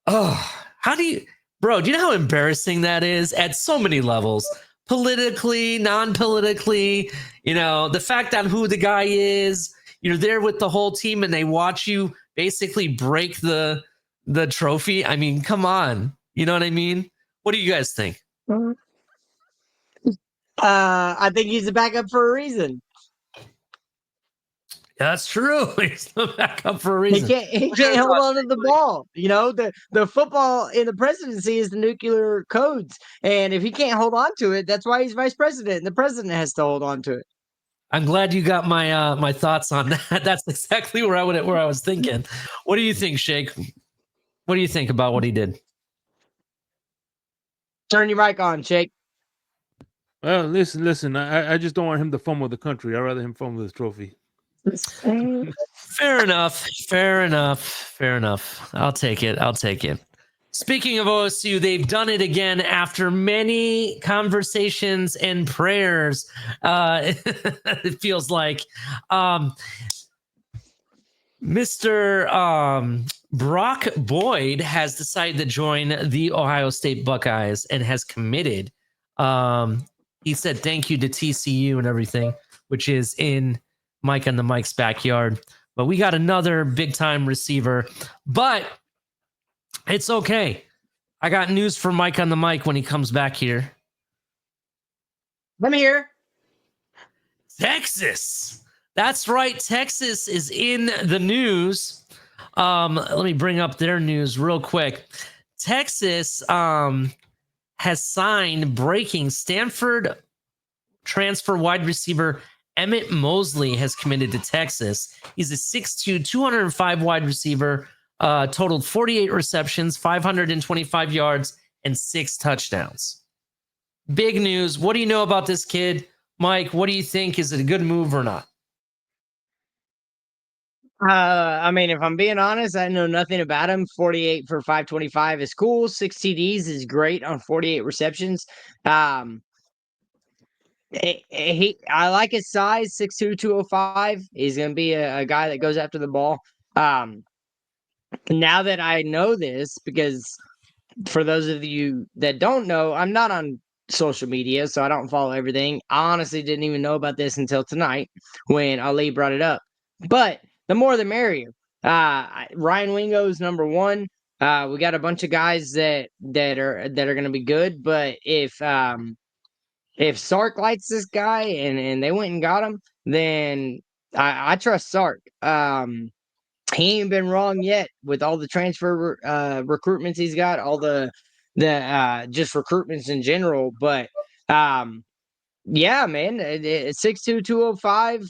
Oh, do you know how embarrassing that is at so many levels? Politically, non-politically, the fact that who the guy is, you're there with the whole team and they watch you basically break the trophy. I mean, come on. You know what I mean? What do you guys think? I think he's a backup for a reason. That's true. He's the backup for a reason. He can't hold on to the ball. The football in the presidency is the nuclear codes. And if he can't hold on to it, that's why he's vice president. And the president has to hold on to it. I'm glad you got my my thoughts on that. That's exactly where I was thinking. What do you think, Shake? What do you think about what he did? Turn your mic on, Shake. Well, listen. I just don't want him to fumble the country. I'd rather him fumble his trophy. Fair enough. I'll take it. Speaking of OSU, they've done it again after many conversations and prayers. It feels like Mr. Brock Boyd has decided to join the Ohio State Buckeyes and has committed. He said thank you to TCU and everything, which is in Mike on the Mike's backyard. But we got another big time receiver, but it's okay. I got news for Mike on the mic when he comes back here. Let me hear. Texas. That's right. Texas is in the news. Let me bring up their news real quick. Texas has signed breaking Stanford transfer wide receiver Emmett Mosley has committed to Texas. He's a 6'2", 205 wide receiver, totaled 48 receptions, 525 yards, and 6 touchdowns. Big news. What do you know about this kid? Mike, what do you think? Is it a good move or not? I mean, if I'm being honest, I know nothing about him. 48 for 525 is cool. 6 TDs is great on 48 receptions. I like his size, 6'2", 205. He's going to be a guy that goes after the ball. Now that I know this, because for those of you that don't know, I'm not on social media, so I don't follow everything. I honestly didn't even know about this until tonight when Ali brought it up. But the more the merrier. Ryan Wingo is number one. We got a bunch of guys that are going to be good, but if Sark likes this guy and they went and got him, then I trust Sark. He ain't been wrong yet with all the transfer recruitments he's got, all the just recruitments in general. But yeah, man, 6'2", 205.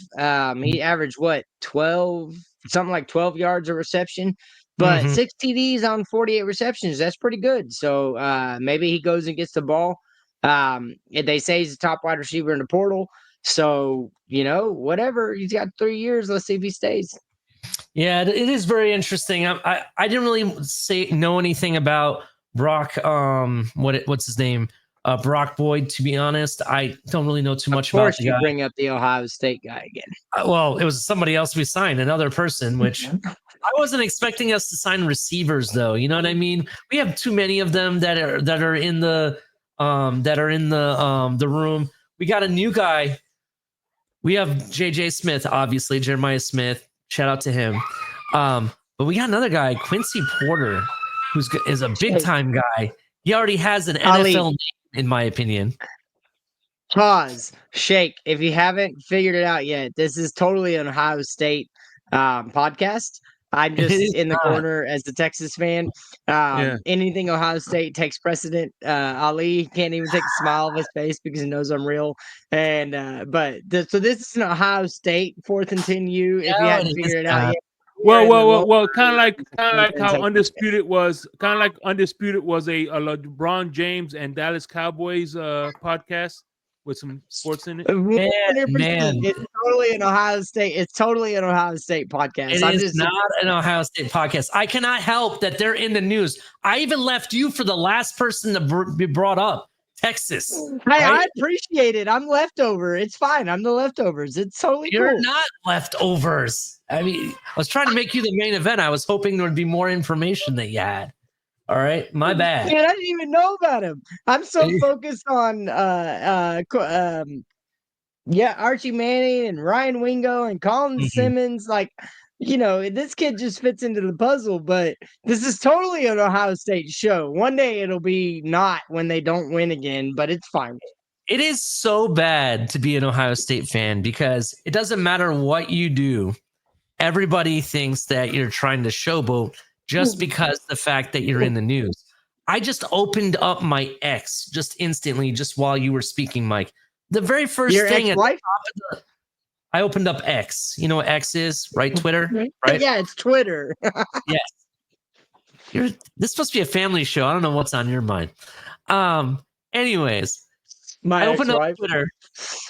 He averaged what, 12, something like 12 yards a reception. But 6 TDs on 48 receptions, that's pretty good. So maybe he goes and gets the ball. They say he's a top wide receiver in the portal. So, whatever. He's got 3 years. Let's see if he stays. Yeah, it is very interesting. I didn't really know anything about Brock. What's his name? Brock Boyd. To be honest, I don't really know too much about the guy. Of course, you bring up the Ohio State guy again. Well, it was somebody else we signed, another person, which I wasn't expecting us to sign receivers, though. You know what I mean? We have too many of them that are in the room. We got a new guy. We have JJ Smith, obviously Jeremiah Smith. Shout out to him. But we got another guy, Quincy Porter, is a big time guy. He already has an NFL name, in my opinion. Pause. Shake. If you haven't figured it out yet, this is totally an Ohio State podcast. I'm just in the corner as the Texas fan. Anything Ohio State takes precedent. Ali can't even take a smile off his face because he knows I'm real. And so this is an Ohio State 4th and 10U. If you hadn't figured it out yet. Well, kind of like how Undisputed was a LeBron James and Dallas Cowboys podcast with some sports in it. Man. It's totally an Ohio State. It's totally an Ohio State podcast. It is not an Ohio State podcast. I cannot help that they're in the news. I even left you for the last person to be brought up. Texas. Hey, right? I appreciate it. I'm leftover. It's fine. I'm the leftovers. It's totally You're cool. not leftovers. I mean, I was trying to make you the main event. I was hoping there would be more information that you had. All right, my bad. Man, I didn't even know about him. I'm so focused on Archie Manning and Ryan Wingo and Colin Simmons. Like, this kid just fits into the puzzle, but this is totally an Ohio State show. One day it'll be not when they don't win again, but it's fine. It is so bad to be an Ohio State fan because it doesn't matter what you do. Everybody thinks that you're trying to showboat just because the fact that you're in the news. I just opened up my X just instantly, just while you were speaking, Mike. The very first thing at the top of I opened up X. You know what X is, right? Twitter, right? Yeah, it's Twitter. Yes. This must be a family show. I don't know what's on your mind. Anyways, I opened up Twitter,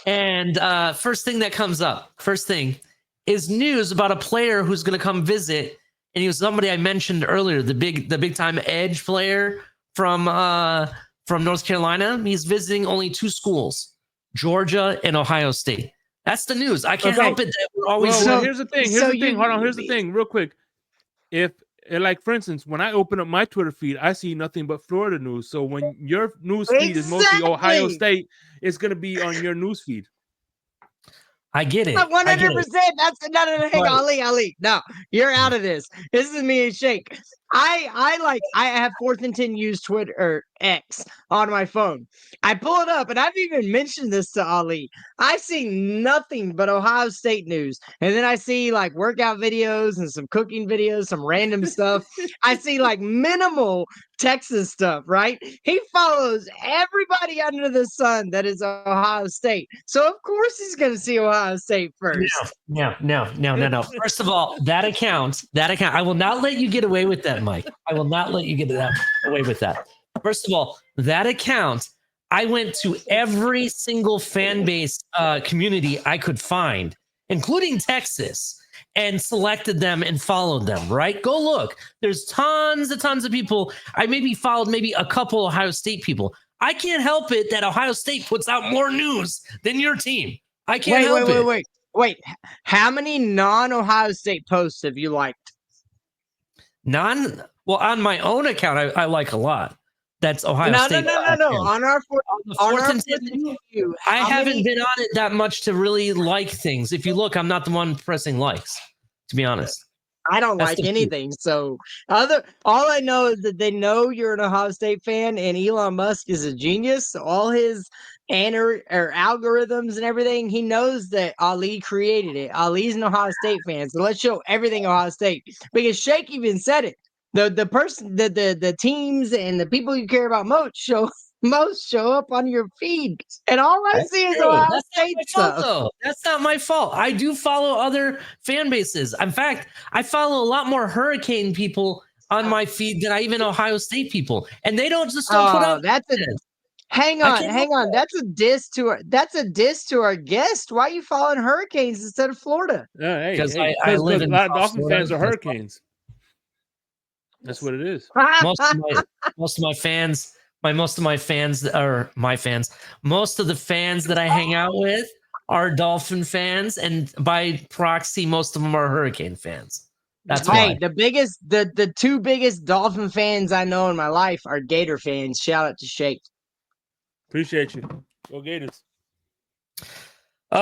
and first thing that comes up, is news about a player who's going to come visit and he was somebody I mentioned earlier, the big time edge player from North Carolina. He's visiting only 2 schools, Georgia and Ohio State. That's the news. I can't Okay. help it that we're always. Well, So- here's the thing. so Hold on. Here's the thing, real quick. If, like, for instance, when I open up my Twitter feed, I see nothing but Florida news. So when your news feed is mostly Ohio Exactly. State, it's going to be on your news feed. I get it. 100%. That's no. Hang Right. on, Ali. No, you're out of this. This is me and Shake. I have 4th and 10 use Twitter or X on my phone. I pull it up, and I've even mentioned this to Ali. I see nothing but Ohio State news, and then I see like workout videos and some cooking videos, some random stuff. I see like minimal Texas stuff. Right? He follows everybody under the sun that is Ohio State, so of course he's going to see Ohio State first. No. First of all, that account, I will not let you get away with that, Mike. I will not let you get away with that. First of all, that account, I went to every single fan base community I could find, including Texas, and selected them and followed them, right? Go look. There's tons of people. I followed a couple Ohio State people. I can't help it that Ohio State puts out more news than your team. I can't help it. Wait. How many non-Ohio State posts have you liked? Well, on my own account, I like a lot. That's Ohio State. No. On our The on fourth our and fourth 10, and 10, I how haven't many- been on it that much to really like things. If you look, I'm not the one pressing likes, to be honest. I don't That's like the truth. anything. So all I know is that they know you're an Ohio State fan, and Elon Musk is a genius. So all his algorithms and everything, he knows that Ali created it. Ali's an Ohio State fan, so let's show everything Ohio State. Because Shake even said it. The teams and the people you care about most show up on your feed, and all I see is True. Ohio That's not State my fault, stuff. though. That's not my fault. I do follow other fan bases. In fact, I follow a lot more Hurricane people on my feed than I even Ohio State people, and they don't put up. That's a content. hang I on, can't hang help on. That's a diss to our guest. Why are you following Hurricanes instead of Florida? Hey, 'Cause hey, I live a in lot of South Dolphin Florida. fans are Hurricanes. That's what it is. Most of my fans are my fans. Most of the fans that I hang out with are Dolphin fans, and by proxy, most of them are Hurricane fans. That's Hey, why. the 2 biggest Dolphin fans I know in my life are Gator fans. Shout out to Shake. Appreciate you. Go Gators. All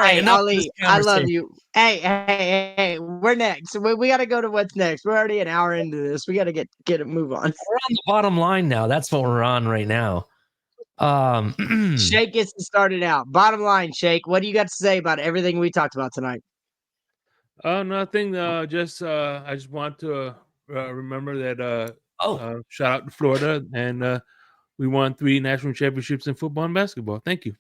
right, Hey, enough of this Ali, I love conversation. you. Hey, we're next. We got to go to what's next. We're already an hour into this. We got to get it move on. We're on the bottom line now. That's what we're on right now. Shake gets to start it out. Bottom line, Shake, what do you got to say about everything we talked about tonight? Nothing. I just want to remember that. Oh, Shout out to Florida, and we won 3 national championships in football and basketball. Thank you.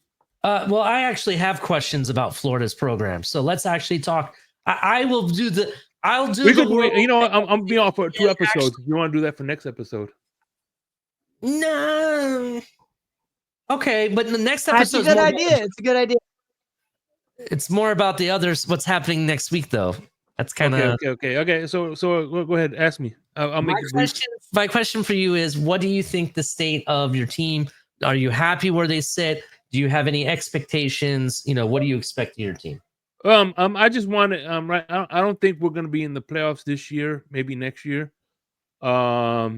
well, I actually have questions about Florida's program, so let's actually talk. I will do the. I'll do. We the could, world- you know, what, I'm be on for 2 Yeah, episodes. If you want to do that for next episode. No. Okay, but the next That's episode. a good idea. It's a good idea. It's more about the others. What's happening next week, though? That's kind of Okay. So go ahead. Ask me. I'll make it brief. my question for you is: what do you think the state of your team? Are you happy where they sit? Do you have any expectations? What do you expect of your team? I just want to right. I don't think we're going to be in the playoffs this year. Maybe next year. But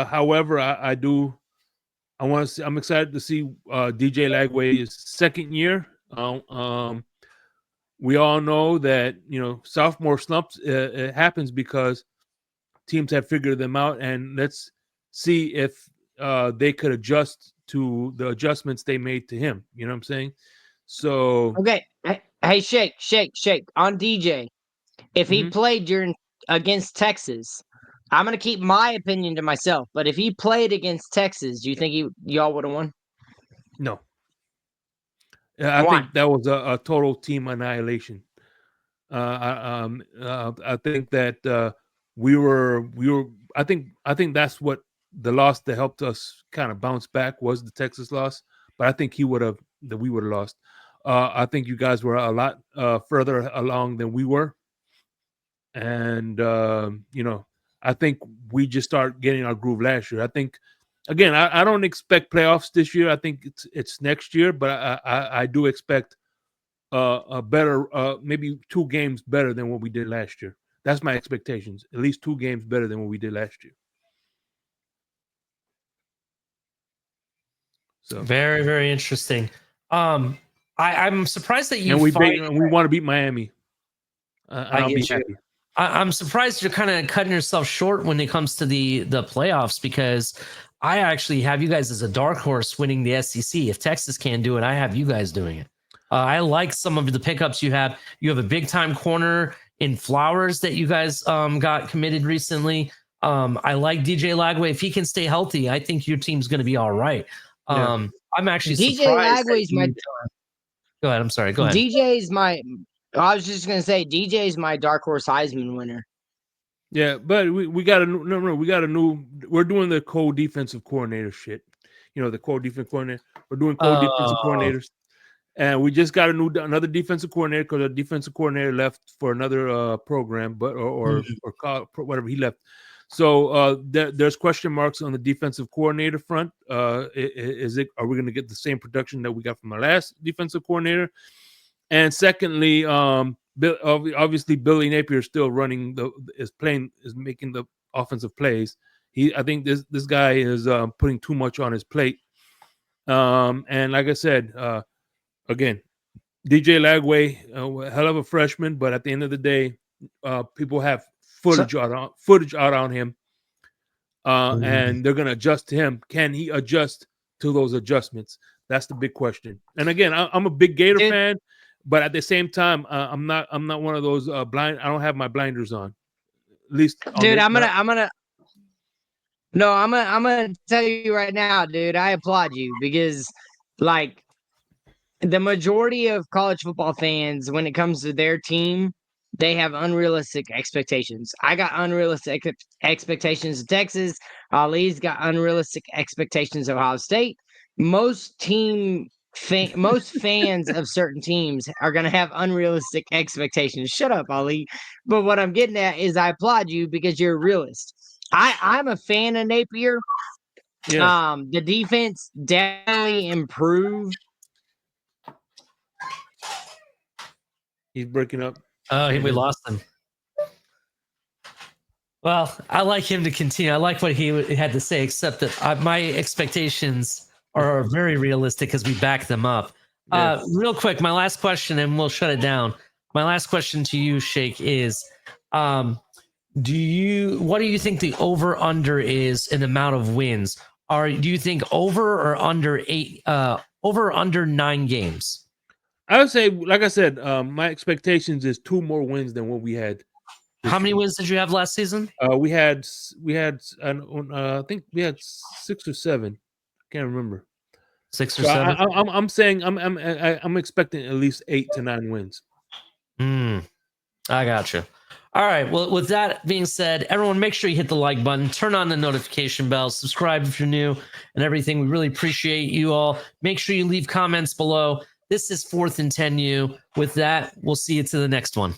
however, I do. I want to see. I'm excited to see DJ Lagway's second year. We all know that sophomore slumps it happens because teams have figured them out, and let's see if they could adjust to the adjustments they made to him. You know what I'm saying? So Okay. Hey, Shake. On DJ, if he Mhm. played against Texas, I'm gonna keep my opinion to myself. But if he played against Texas, do you think y'all would have won? no, I Why? think that was a total team annihilation. I think that we were. I think that's what the loss that helped us kind of bounce back was the Texas loss. But I think we would have lost. I think you guys were a lot further along than we were, And I think we just start getting our groove last year. I think, again, I don't expect playoffs this year. I think it's next year, but I do expect a better, maybe 2 games better than what we did last year. That's my expectations. At least 2 games better than what we did last year. So Very, very interesting. I'm surprised that you and we find want to beat Miami. And I I'll be get you. happy. I'm surprised you're kind of cutting yourself short when it comes to the playoffs, because I actually have you guys as a dark horse winning the SEC. If Texas can't do it, I have you guys doing it. I like some of the pickups you have. You have a big time corner in Flowers that you guys got committed recently. I like DJ Lagway. If he can stay healthy, I think your team's going to be all right. Yeah. I'm actually DJ surprised. Lagway's my Go ahead. I'm sorry. Go ahead. DJ's my. I was just gonna say DJ's my dark horse Heisman winner. Yeah, but we got a we got a new. We're doing the co-defensive coordinator shit. The co-defensive coordinator. We're doing co-defensive coordinators, and we just got another defensive coordinator because our defensive coordinator left for another program, but or whatever, he left. So there's question marks on the defensive coordinator front. Are we going to get the same production that we got from our last defensive coordinator? And secondly, obviously Billy Napier is still is making the offensive plays. I think this guy is putting too much on his plate. And like I said, again, DJ Lagway, hell of a freshman, but at the end of the day, people have footage out on him, and they're gonna adjust to him. Can he adjust to those adjustments? That's the big question. And again, I'm a big Gator fan, but at the same time, I'm not one of those blind. I don't have my blinders on. At least, dude, I'm gonna tell you right now, dude. I applaud you because, like, the majority of college football fans, when it comes to their team, they have unrealistic expectations. I got unrealistic expectations of Texas. Ali's got unrealistic expectations of Ohio State. Most fans of certain teams are going to have unrealistic expectations. Shut up, Ali. But what I'm getting at is I applaud you because you're a realist. I'm a fan of Napier. Yeah. The defense definitely improved. He's breaking up. Oh, we lost him. Well, I like him to continue. I like what he had to say, except that my expectations are very realistic because we back them up. Yeah. Real quick, my last question, and we'll shut it down. My last question to you, Sheikh, is what do you think the over-under is in the amount of wins? Do you think over or under 9 games? I would say, like I said, my expectations is 2 more wins than what we had. How many wins did you have last season? We had I think we had 6 or 7. Can't remember. 6 or 7. I'm saying I'm expecting at least 8 to 9 wins. I got you. All right. Well, with that being said, everyone, make sure you hit the like button, turn on the notification bell, subscribe if you're new, and everything. We really appreciate you all. Make sure you leave comments below. This is 4th and 10U. With that, we'll see you to the next one.